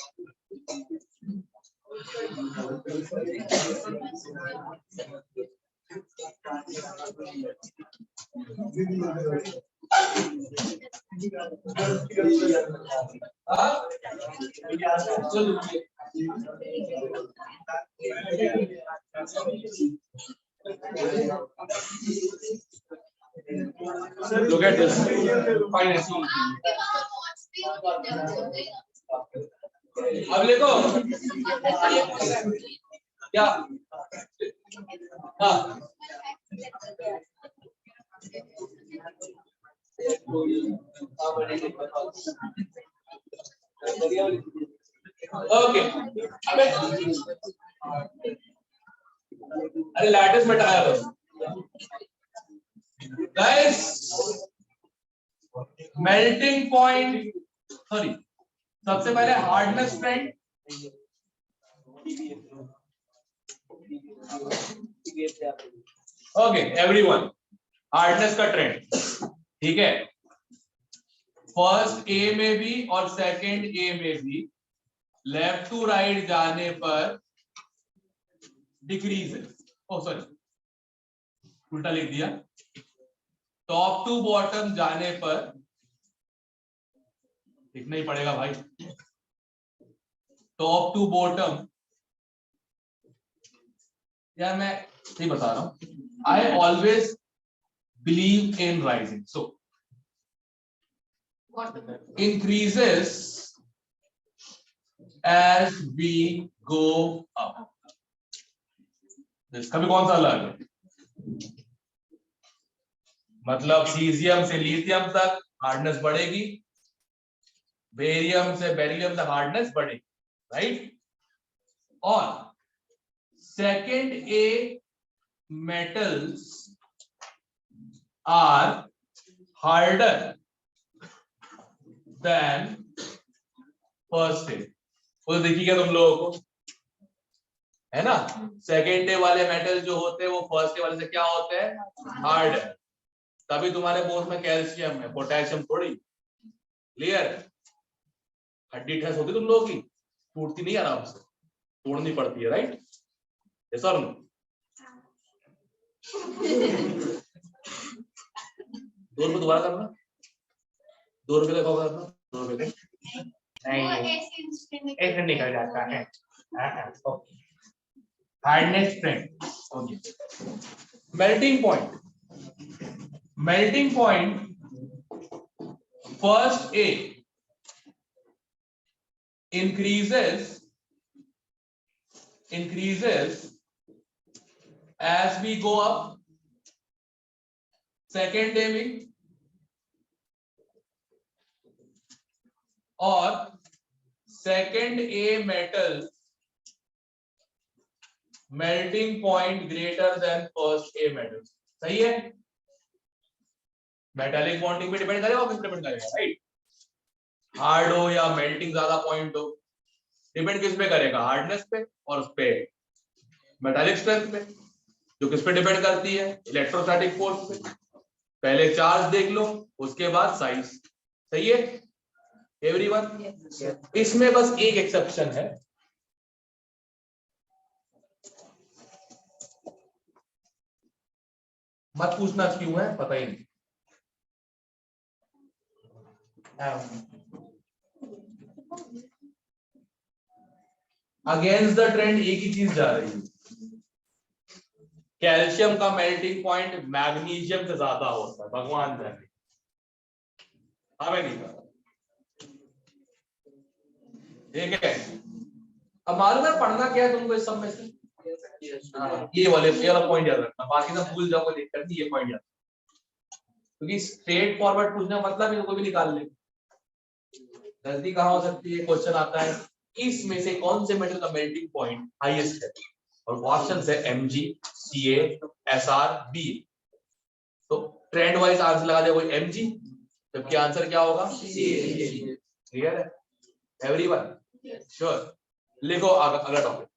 Look at this. Fine. आपके वहाँ watch भी होते हैं। अब देखो क्या हाँ ओके अरे लैटिस मिटाया बस गाइस मेल्टिंग पॉइंट सॉरी सबसे पहले hardness trend okay everyone hardness का ट्रेंड ठीक है फर्स्ट ए में भी और सेकंड ए में भी लेफ्ट टू राइट जाने पर डिक्रीज है ओ सॉरी उल्टा लिख दिया टॉप टू बॉटम जाने पर लिखना ही पड़ेगा भाई टॉप टू बॉटम यार मैं नहीं बता रहा हूं I always believe in rising so increases as we go up इसका भी कौन सा अलग है मतलब सीजियम से लिथियम तक हार्डनेस बढ़ेगी बेरियम से बेरिलियम तक हार्डनेस बढ़ेगी राइट और second A metals are harder than first A वो देखिए क्या तुम लोगों को है ना सेकेंड डे वाले मेटल जो होते हैं वो फर्स्ट डे वाले से क्या होते हैं हार्ड है तभी तुम्हारे बोन्स में कैल्शियम है पोटेशियम थोड़ी क्लियर हड्डी ठस होती तुम लोगों की टूटती नहीं आराम से तोड़नी पड़ती है राइट यस और नो 2 रुपए दोबारा करना 2 रुपए का करना 2 रुपए नहीं ऐसे निकल जाता है hardness trend melting point first A increases as we go up second day में और second A metal melting point greater than first A metal सही है मेटालिक बॉन्डिंग पे डिपेंड करेगा किस पे डिपेंड करेगा राइट हार्ड हो या मेल्टिंग ज्यादा पॉइंट हो डिपेंड किस पे करेगा हार्डनेस पे और उस पे मेटालिक स्ट्रेंथ पे जो किस पे डिपेंड करती है इलेक्ट्रोस्टैटिक फोर्स पे पहले चार्ज देख लो उसके बाद साइज सही है एवरीवन इसमें बस एक एक्सेप्शन है मत पूछना क्यों है पता ही नहीं अगेंस्ट द ट्रेंड एक ही चीज जा रही है कैल्शियम का मेल्टिंग पॉइंट मैग्नीशियम से ज्यादा होता है भगवान जाने हमें नहीं पता ठीक है अब मालूम है पढ़ना क्या है तुमको इस सब में से ये वाला पॉइंट याद रखना बाकी सब भूल जाओ कोई दिक्कत नहीं ये पॉइंट याद क्योंकि स्ट्रेट फॉरवर्ड पूछने का मतलब इनको भी निकाल ले गलती कहाँ हो सकती है क्वेश्चन आता है इसमें से कौन से मेटल का मेल्टिंग पॉइंट हाईएस्ट है और ऑप्शन है Mg Ca Sr B तो ट्रेंड वाइज आंसर लगा दे कोई Mg जबकि आंसर क्या होगा Ca क्लियर है एवरीवन श्योर लिखो अगला टॉपिक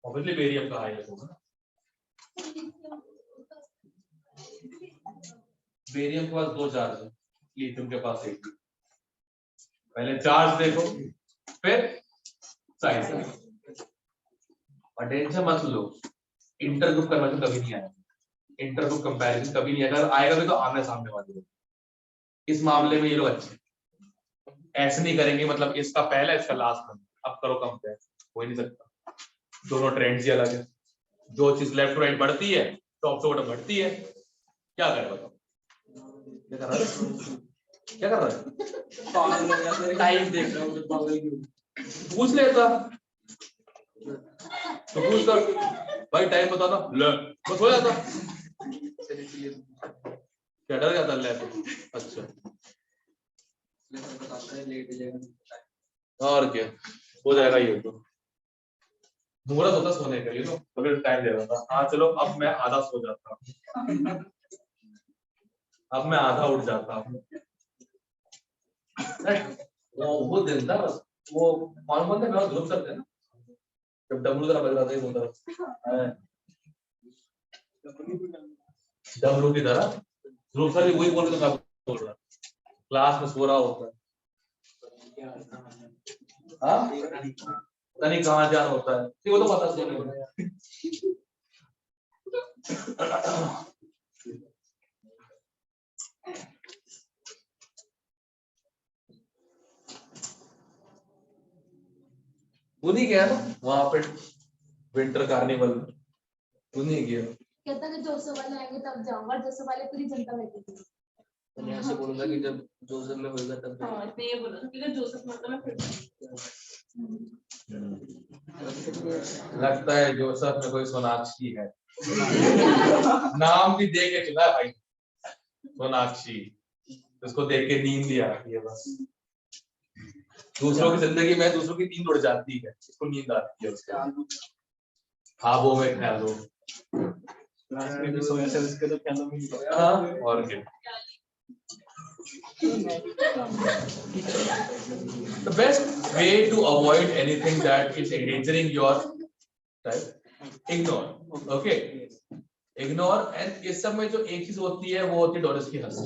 ऑब्वियसली बेरियम का हाईएस्ट होगा बेरियम के पास 2 चार्ज है लिथियम के पास 1 पहले चार्ज देखो फिर साइज और टेंशन मत लो इंटरग्रुप कन्वर्जन कभी नहीं आएगा इंटरग्रुप कंपैरिजन कभी नहीं अगर आएगा भी तो आमने सामने वाले इस मामले में ये लोग अच्छे, ऐसे नहीं करेंगे मतलब इसका पहला इसका लास्ट नंबर, अब करो कंपेयर, हो ही नहीं सकता, दोनों ट्रेंड्स ही अलग है, जो चीज लेफ्ट टू राइट बढ़ती है टॉप टू बॉटम घटती है, क्या करे बताओ, क्या कर रहा है, क्या कर रहा है, पागल हो गया, टाइम देख रहा हूँ पागल क्यों। पूछ लेता तो पूछ कर भाई टाइम बताता ले बस हो जाता, क्या डर जाता ले अच्छा और क्या हो जाएगा ये तो मुहूर्त होता सोने का, ये तो अगर टाइम दे रहा था, हाँ चलो अब मैं आधा सो जाता, अब मैं आधा उठ जाता, वो दिन था बस, वो मालूम है मैं ग्रुप करते हैं ना, जब डब्लू तरह बज रहा था ये बोलता डब्लू की तरह ग्रुप सर वही बोल रहे, बोल रहा क्लास में सो रहा होता है, हाँ पता नहीं कहाँ जाना होता है, वो तो पता सोने उन्हीं गया ना वहां पे विंटर कार्निवल, उन्हीं गया, कहता कि 200 वाले आएंगे तब जाऊंगा, 200 वाले पूरी जनता बैठेगी। मैं यहाँ से बोलूंगा कि जब जोसेफ में होगा तब हाँ मैं ये बोला कि जोसेफ मतलब मैं फिर लगता है जोसेफ में कोई सोनाक्षी है, नाम भी दे के चुना है भाई सोनाक्षी, उसको देख के नींद ही आती है बस, दूसरों की जिंदगी में दूसरों की नींद उड़ जाती है, इसको नींद आती है उसको ख्वाबों में ख्यालों, सोया से उसके तो ख्यालों में नहीं आया। हाँ और क्या, the best way to avoid anything that is endangering your time, ignore, okay, ignore, and इस सब में जो एक चीज होती है वो होती है डोरिस की हंसी,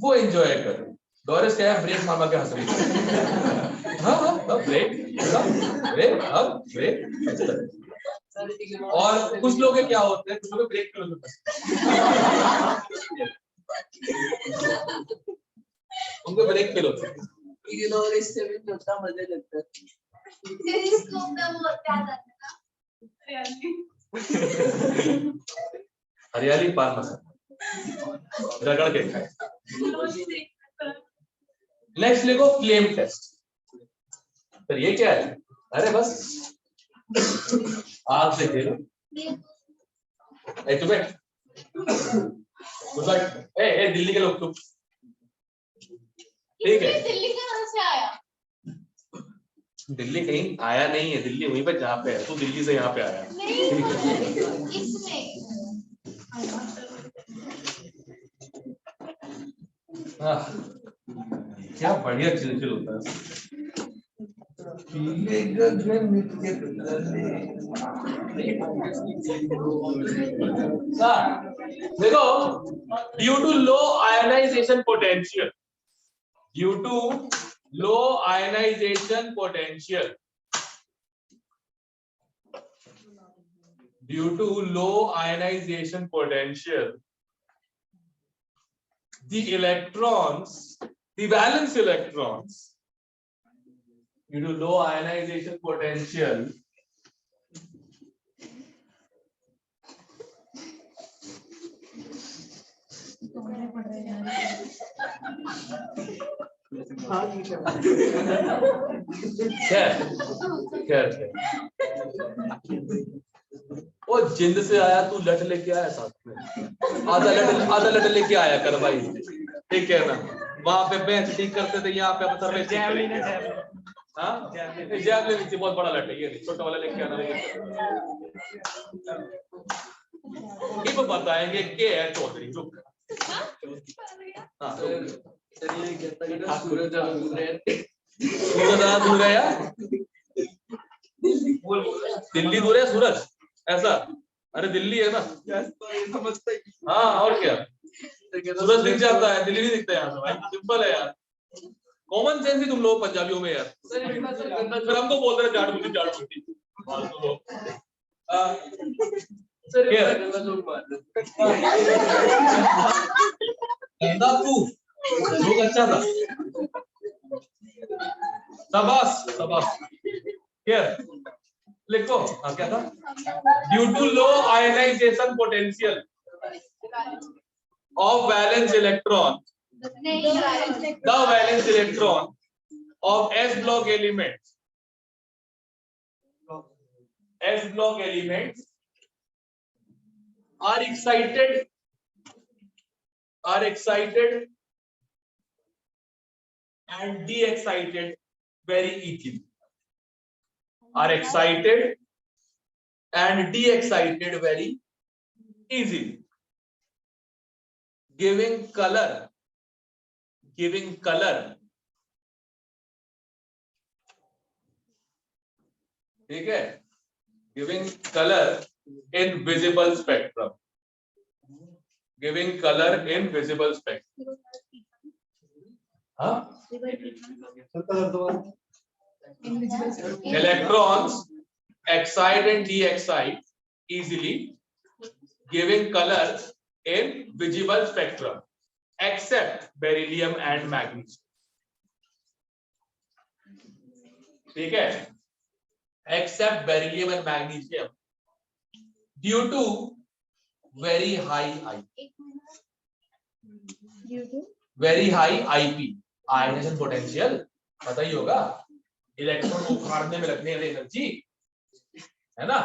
वो एंजॉय कर, डोरिस क्या है ब्रेक मार के हंस रही है, हाँ ब्रेक और कुछ लोग क्या होते हैं, कुछ लोग ब्रेक कर उनको ब्रेक फेल होते हैं, ये लोग इससे भी कितना मजे लगता है, टेलीस्कोप में वो क्या करता है हरियाली पान मसाला रगड़ के खाए। नेक्स्ट लिखो क्लेम टेस्ट, फिर ये क्या है, अरे बस आग से खेलो, ए दिल्ली के लोग तुम ठीक है, दिल्ली कहाँ से आया, दिल्ली कहीं आया नहीं है, दिल्ली वहीं पे जहाँ पे है, तू दिल्ली से यहाँ पे आया नहीं इसमें क्या बढ़िया चिलचिल होता है, देखो due to low ionization potential, due to low ionization potential, due to low ionization potential, the electrons, the valence electrons, due to low ionization potential, क्या ओ जिंद से आया तू लट लेके आया साथ में, आधा लट लेके आया कर भाई, ठीक है ना, वहां पे बेंच ठीक करते थे, यहाँ पे अब सर जैवलिन है हाँ जैवलिन नीचे बहुत बड़ा लट है, ये छोटा वाला लेके आना, ये बताएंगे के है चौधरी जो हाँ सूरज दूर है यार, दिल्ली दूर है सूरज ऐसा, अरे दिल्ली है ना, हाँ और क्या, सूरज दिख जाता है, दिल्ली नहीं दिखता यहाँ से भाई, सिंपल है यार, कॉमन सेंस ही तुम लोग पंजाबियों में यार, फिर हमको बोल रहे जाट बुद्धि गंदा तू जोक अच्छा था। शाबाश शाबाश। हियर लिखो। हाँ क्या था? Due to low ionization potential of valence electron, the valence electron of s block elements are excited and de-excited very easily. Are excited and de-excited very easily, giving color ठीक है, giving color in visible spectrum, हाँ? Electrons excite and de-excite easily, giving color in visible spectrum, except beryllium and magnesium. ठीक है, except beryllium and magnesium due to very high IP, ionization potential पता ही होगा, इलेक्ट्रॉन को उखाड़ने में लगने वाली एनर्जी है ना।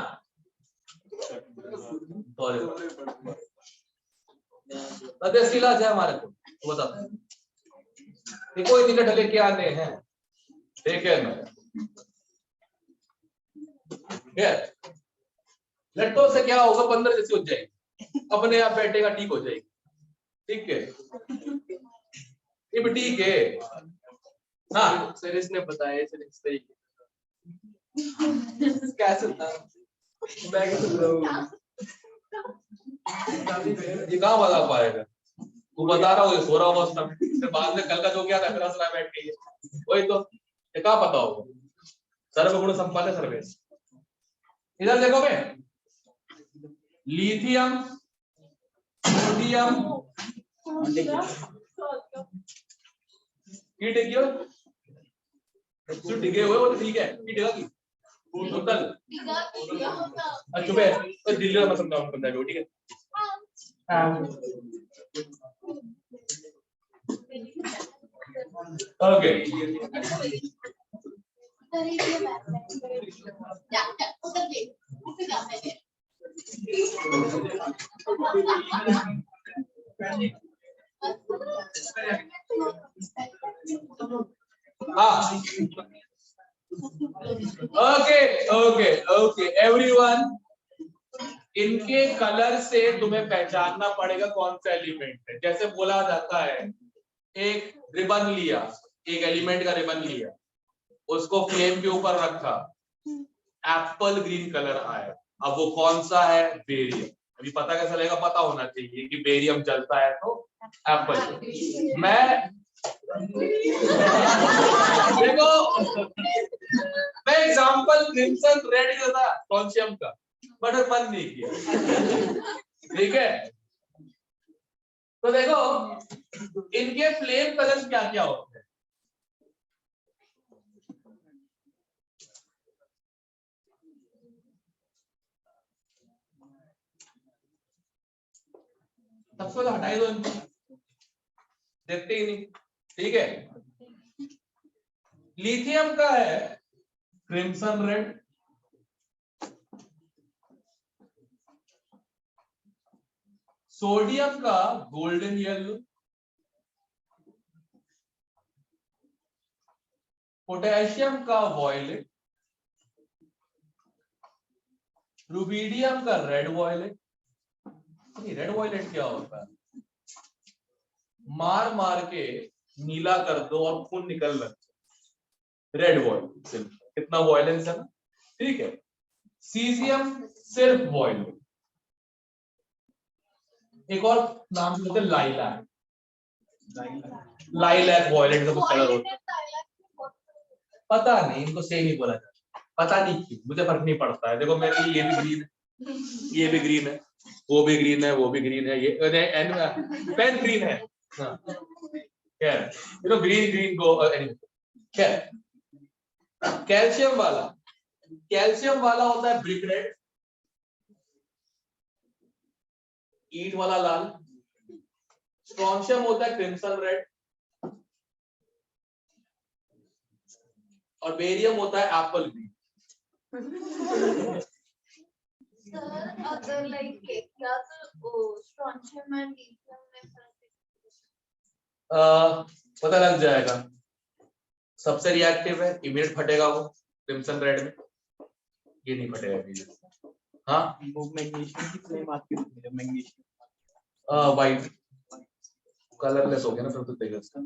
इलाज है हमारे को, तो बता देखो इतने ढले क्या आने हैं, देखे मैं लट्टों से क्या होगा, 15 जैसी हो जाएगी, अपने आप बैठेगा, ठीक हो जाएगी। ठीक है, ये भी ठीक है। हाँ सर इसने बताया सर इस तरीके कैसे था, मैं कैसे बताऊं? ये कहाँ बता पाएगा, तू बता रहा हो सो रहा होगा उस समय, फिर बाद में कल का जो क्या था फिर हंसना बैठ के, वही तो ये कहाँ पता होगा। सर्वगुण संपन्न सर्वेश। इधर देखो बे, लिथियम सोडियम की टिकी हो, जो टिके हुए वो तो ठीक है, की टिका की बोतल अच्छा बे, तो दिल्ली में समझाओ पंजाबी, ठीक है। Okay okay okay okay everyone, इनके कलर से तुम्हें पहचानना पड़ेगा कौन सा एलिमेंट है। जैसे बोला जाता है, एक रिबन लिया, एक एलिमेंट का रिबन लिया, उसको फ्लेम के ऊपर रखा, एप्पल ग्रीन कलर आया। अब वो कौन सा है? बेरियम। अभी पता कैसे लगेगा? पता होना चाहिए कि बेरियम जलता है तो एप्पल। मैं देखो, मैं एग्जांपल क्रिम्सन रेड का था कॉन्शियम का, बट मन नहीं किया। ठीक है, तो देखो इनके फ्लेम कलर्स क्या क्या होते हैं। सबसे पहले हटाई दो इनको, देखते ही नहीं। ठीक है, लिथियम का है क्रिम्सन रेड, सोडियम का गोल्डन येलो, पोटेशियम का वॉयलेट, रुबीडियम का रेड वॉयलेट। रेड वॉयलेट क्या होता है? मार मार के नीला कर दो और खून निकल लग, रेड वॉयलेट। कितना वॉयलेंस है ना। ठीक है, सीजियम सिर्फ वॉयलेट। एक और नाम से होते लाइलैक, लाइलैक वॉयलेट का कुछ कलर होता है, पता नहीं, इनको सेम ही बोला जाता है, पता नहीं क्यों, मुझे फर्क नहीं पड़ता है। देखो मेरे लिए ये भी ग्रीन है, ये भी ग्रीन है, वो भी ग्रीन है, वो भी ग्रीन है, ये पेन ग्रीन है। हाँ। क्या ग्रीन गो क्या कैल्शियम वाला होता है ब्रिक रेड, ईट वाला लाल, स्ट्रॉन्शियम होता है क्रिम्सन रेड, और बेरियम होता है एप्पल ग्रीन। सर अगर लाइक क्या तो स्ट्रॉन्शियम एंड लिथियम में पता लग जाएगा। सबसे रिएक्टिव है, इमीडिएट फटेगा वो क्रिम्सन रेड में, ये नहीं फटेगा इमीडिएट। हाँ वो मैग्नीशियम की फ्लेम आती है, मैग्नीशियम वाइट कलरलेस हो गया ना फिर तो तेज उसका,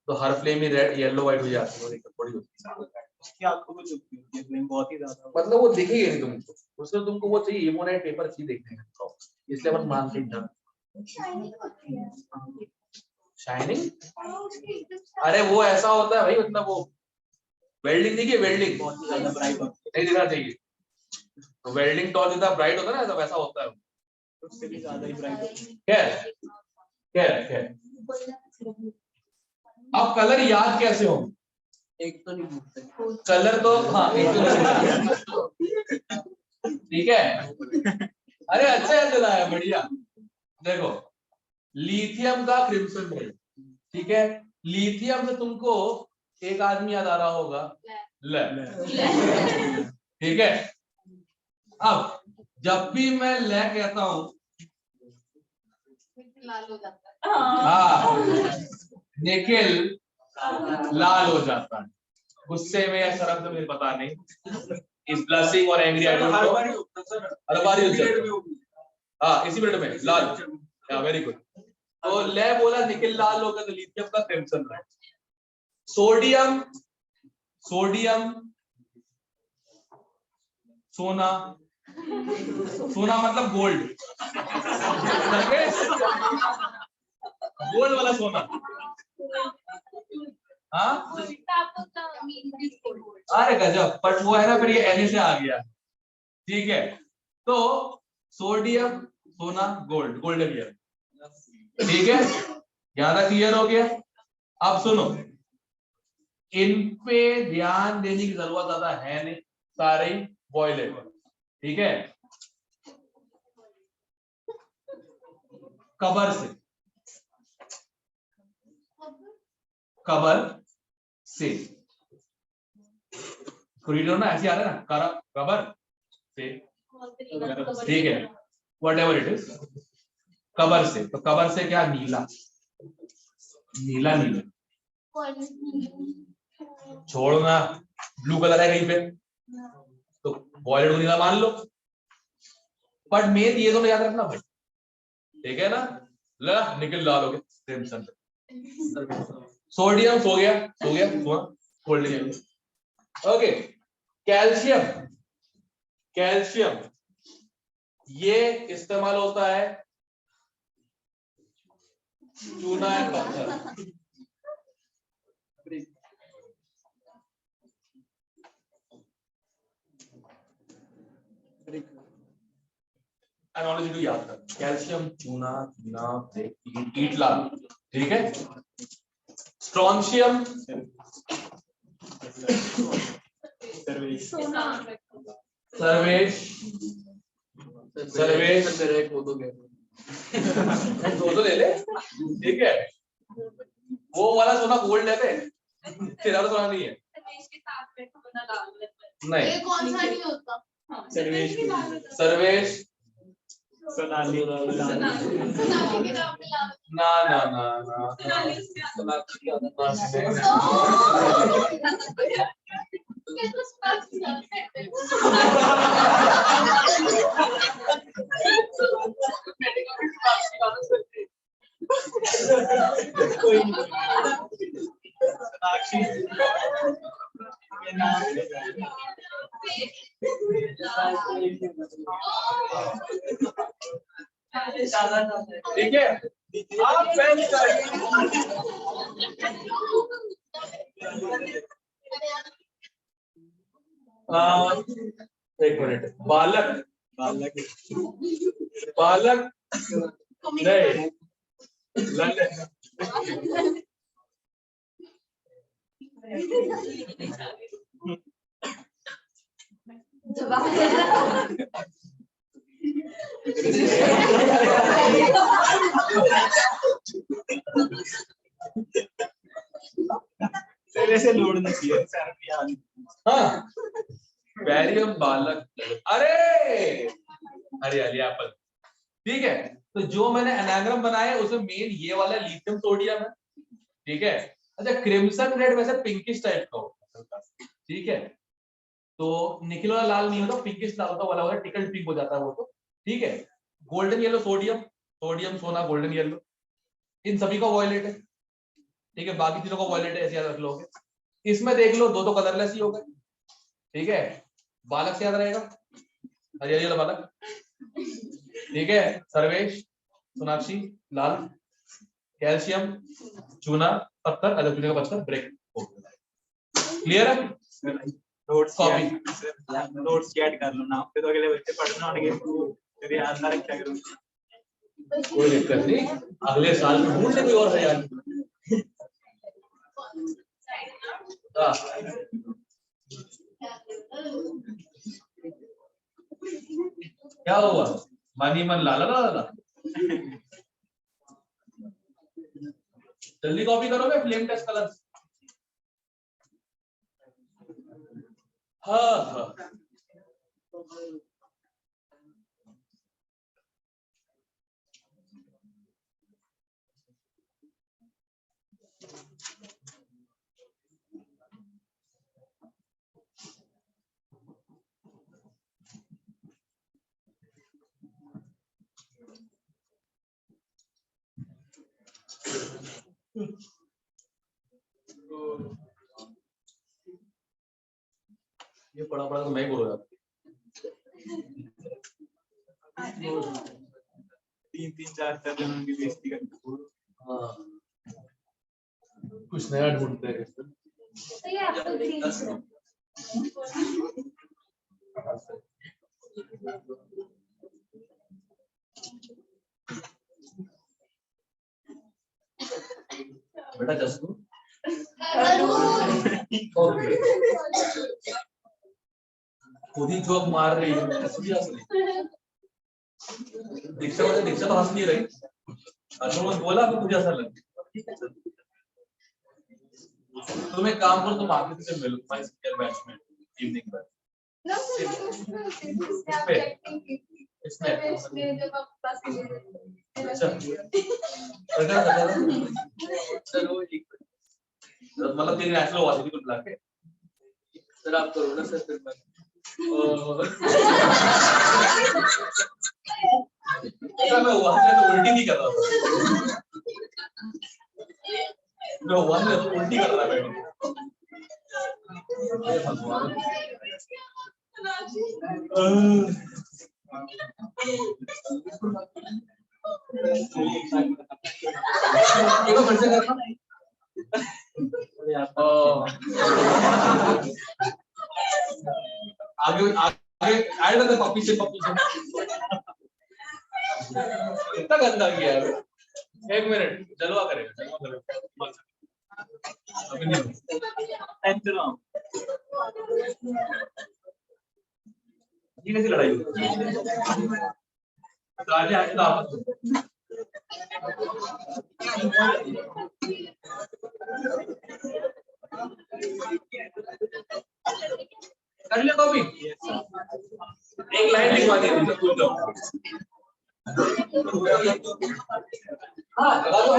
तो हर फ्लेम ही रेड येलो वाइट हो जाती है, दिक्कत थोड़ी होती है। उसकी आंखों को चुभती है फ्लेम बहुत ही ज्यादा, मतलब वो दिखेगी नहीं तुमको, उसमें तुमको वो चाहिए इमोनाइट पेपर चाहिए देखने का, इसलिए अपन मानते हैं शाइनिंग होती है। शाइनिंग। अरे वो ऐसा होता है भाई, मतलब वो वेल्डिंग नहीं की वेल्डिंग बहुत ही ज्यादा ब्राइट होती नहीं दिखना चाहिए, तो वेल्डिंग टॉर्च जितना ब्राइट होता है ना, ऐसा वैसा होता है। है, उससे भी ज्यादा ही ब्राइट होती है। क्या अब कलर याद कैसे हो? एक तो नहीं भूलते कलर तो हाँ एक तो ठीक है। अरे अच्छा याद दिलाया, बढ़िया। देखो लिथियम का क्रिम्सन रेड, ठीक है। लिथियम से तुमको एक आदमी याद आ रहा होगा, ठीक है। अब जब भी मैं ले कहता हूं, लाल हो जाता है। हाँ निकिल लाल हो जाता है, गुस्से में या शर्म से मुझे पता नहीं, इस ब्लशिंग और एंग्री आई डोंट नो, हर बार हो जाता है। हाँ इसी मिनट में लाल, वेरी गुड। तो ले बोला निकिल लाल होगा, तो लिथियम का क्रिम्सन रेड। सोडियम सोना मतलब गोल्ड, गोल्ड वाला सोना। हाँ अरे गजब, बट वो है ना फिर ये एन से आ गया, ठीक है। तो सोडियम सोना गोल्ड, गोल्डन ईयर, ठीक है। ज्यादा क्लियर हो गया। अब सुनो, इन पे ध्यान देने की जरूरत ज्यादा है नहीं, सारे वॉयलेट, ठीक है। कबर से कॉरिडोर ना ऐसे आ रहा है ना, कबर से, ठीक है, what ever it is, cover से। तो कबर से क्या, नीला नीला छोड़ो ना, ब्लू कलर है कहीं पे तो वॉयलेट को नीला मान लो, बट मेन ये तो याद रखना भाई, ठीक है ना। निकल लाल हो गया क्रिम्सन। सोडियम सो गया गोल्डन। ओके कैल्शियम ये इस्तेमाल होता है चूना या पत्थर। एनालॉजी याद कर, कैल्शियम चूना ईट लाल, ठीक है। स्ट्रॉन्शियम सर्वेश दो ले ले, ठीक है। वो वाला सोना गोल्ड है, तेरा सोना नहीं है। नहीं ये कौन सा नहीं होता? सर्वेश सोनाली सोनाली के नाम पे लाल। ना ये तो स्पष्ट है। कोई सोनाक्षी ये नाम ठीक है। आप बेंच एक मिनट, बालक नहीं, सर ऐसे लोड नहीं चाहिए सर यार। हाँ बैरियम बालक, अरे हरियाली एप्पल, ठीक है। तो जो मैंने एनाग्राम बनाया है उसमें मेन ये वाला लिथियम सोडियम है, ठीक है। अच्छा क्रिम्सन रेड वैसे पिंकिश टाइप का होता है, ठीक है। तो निकल वाला लाल नहीं होता, पिंकिश लाल वाला होता है, टिकल्ड पिंक हो जाता है वो तो, ठीक है। गोल्डन येलो सोडियम, सोडियम सोना गोल्डन येलो, इन सभी का वॉयलेट है, ठीक है। बाकी तीनों का वॉयलेट है, ऐसे याद रख लोगे। इसमें देख लो दो तो कलरलेस ही हो गए, ठीक है। बालक से याद रहेगा हरियाली वाला बालक, ठीक है। सर्वेश सोनाक्षी लाल, कैल्शियम चूना पत्थर, अलग चूने का पत्थर ब्रेक, क्लियर है। नोट्स कॉपी नोट्स ऐड कर लो ना, फिर तो अगले बच्चे पढ़ना होंगे फिर याद ना रखा करो। कोई दिक्कत नहीं, अगले साल में ढूंढ ले कोई और हरियाली। हाँ। क्या हुआ मनी मन लाला लाला, जल्दी कॉपी करोगे फ्लेम टेस्ट कलर। हाँ हाँ ये पढ़ा पढ़ा तो मैं ही बोल रहा। 3-4 जनों की बेइज्जती करके। हाँ कुछ नया ढूंढते हैं। तो ये एप्पल ग्रीन है। बेटा जसू खुद ही जोक मार रही है, दीक्षा तो हंस नहीं रही, तो बोला कि मुझे ऐसा लगा। तुम एक काम करो, तुम आगे से मिलो माय सीनियर बैचमेट इवनिंग में। इसमें अच्छा चलो मतलब तेरी नेशनल वाली को बुला के सर आप करो ना सर, फिर मैं मैं वहां से तो उल्टी नहीं कर रहा था, मैं वहां से तो उल्टी कर रहा था। भगवान देखो फिर से करना। आगे आगे ऐड कर दे पप्पी से इतना गंदा किया है। एक मिनट जलवा करेगा अभी नहीं। ये कैसी लड़ाई हुई? कर लिया कॉपी, एक लाइन लिखवा दी हाँ लगा तो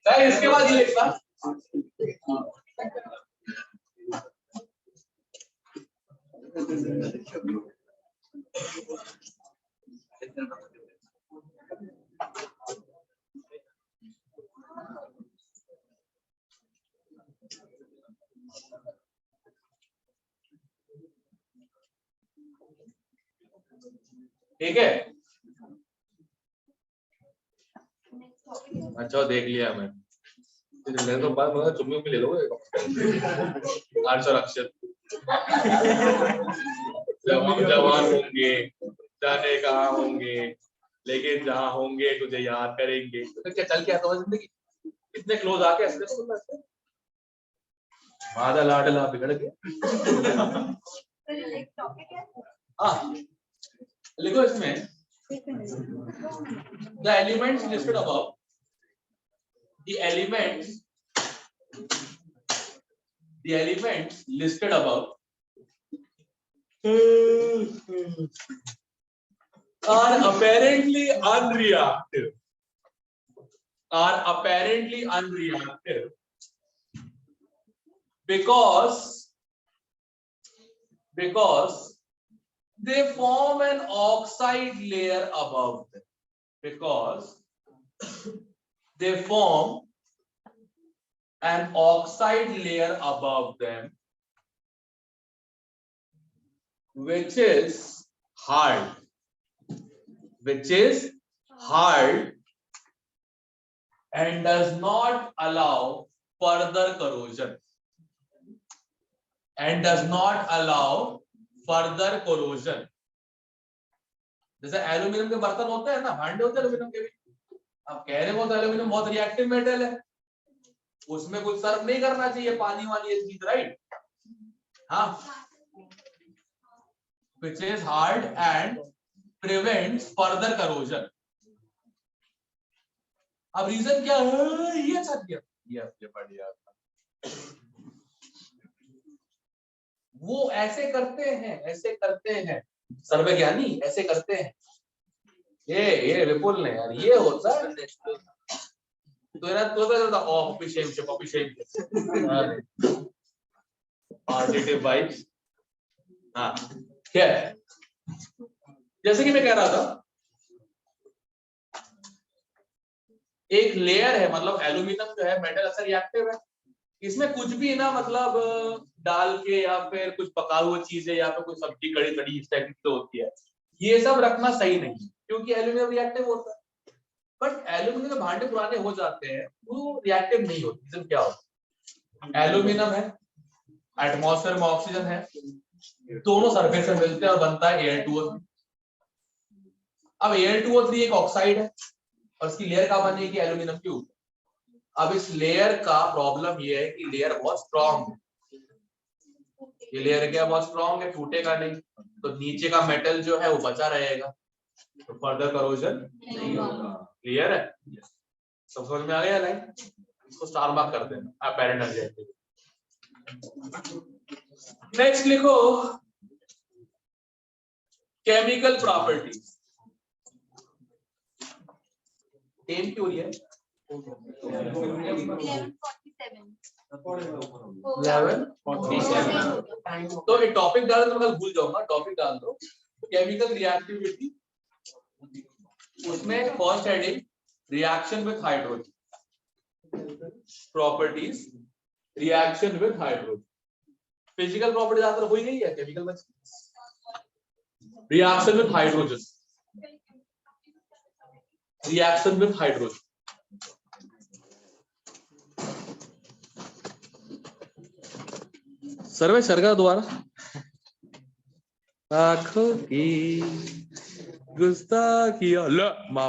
है इसके बाद लिखना। ठीक है अच्छा देख लिया मैं, लेने तो बाद मतलब चुम्मी भी ले लो 800 अक्षर। जब हम जवान होंगे जाने कहाँ होंगे, लेकिन जहाँ होंगे तुझे याद करेंगे। तो क्या चल के आता हुआ जिंदगी, इतने क्लोज आके ऐसे मादा लाडला बिगड़ गया। हाँ लिखो इसमें the elements listed above, the elements listed above are apparently unreactive because they form an oxide layer above them. Because they form an oxide layer above them, which is hard, and does not allow further corrosion. जैसे एल्यूमिनियम के बर्तन होते हैं ना, भांडे होते हैं एल्यूमिनियम के भी, अब कह रहे हो तो एल्यूमिनियम बहुत रिएक्टिव मेटल है, उसमें कुछ सर्व नहीं करना चाहिए पानी वाली ये चीज, राइट? हाँ, which is hard and prevents further corrosion. अब रीजन क्या है? ये छट गया, ये बढ़िया था। वो ऐसे करते हैं सर्वज्ञानी, ऐसे करते हैं। ये विपुल ने यार, ये होता है तो ना तो ऑफ शेम पॉजिटिव वाइब्स। हाँ क्या है, जैसे कि मैं कह रहा था, एक लेयर है, मतलब एल्यूमिनियम जो है मेटल अक्सर रिएक्टिव है, इसमें कुछ भी ना मतलब डाल के या फिर कुछ पका हुआ चीजें या फिर कुछ सब्जी कड़ी कड़ी इस टाइप की तो होती है, ये सब रखना सही नहीं क्योंकि एल्यूमिनियम रिएक्टिव होता है। बट एल्यूमिनियम के भांडे पुराने हो जाते हैं, वो रिएक्टिव नहीं होती। रीजन क्या होता है? एल्यूमिनियम है, एटमॉस्फेयर में ऑक्सीजन है, दोनों सरफेस से मिलते हैं और बनता है Al2O3। अब Al2O3 एक ऑक्साइड है और इसकी लेयर कहाँ बनेगी? एल्यूमिनियम के ऊपर। अब इस लेयर का प्रॉब्लम ये है कि लेयर बहुत स्ट्रॉन्ग है, ये लेयर क्या बहुत स्ट्रॉन्ग है, टूटेगा नहीं, तो नीचे का मेटल जो है वो बचा रहेगा, तो फर्दर करोजन नहीं होगा। क्लियर है? सब समझ में आ गया लाइन? इसको स्टार मार्क कर देना अपेरेंट एडजेक्टिव। नेक्स्ट लिखो केमिकल प्रॉपर्टीज। टेन की हो रही है 11:47। तो ये टॉपिक डाल दो, मैं कल भूल जाऊंगा, टॉपिक डाल दो केमिकल रिएक्टिविटी, उसमें first heading reaction with hydrogen, properties reaction with hydrogen. Physical properties आकर हो ही गई है, केमिकल में reaction with hydrogen, reaction with hydrogen. Survey सरकार द्वारा आंखों की गुस्ताखी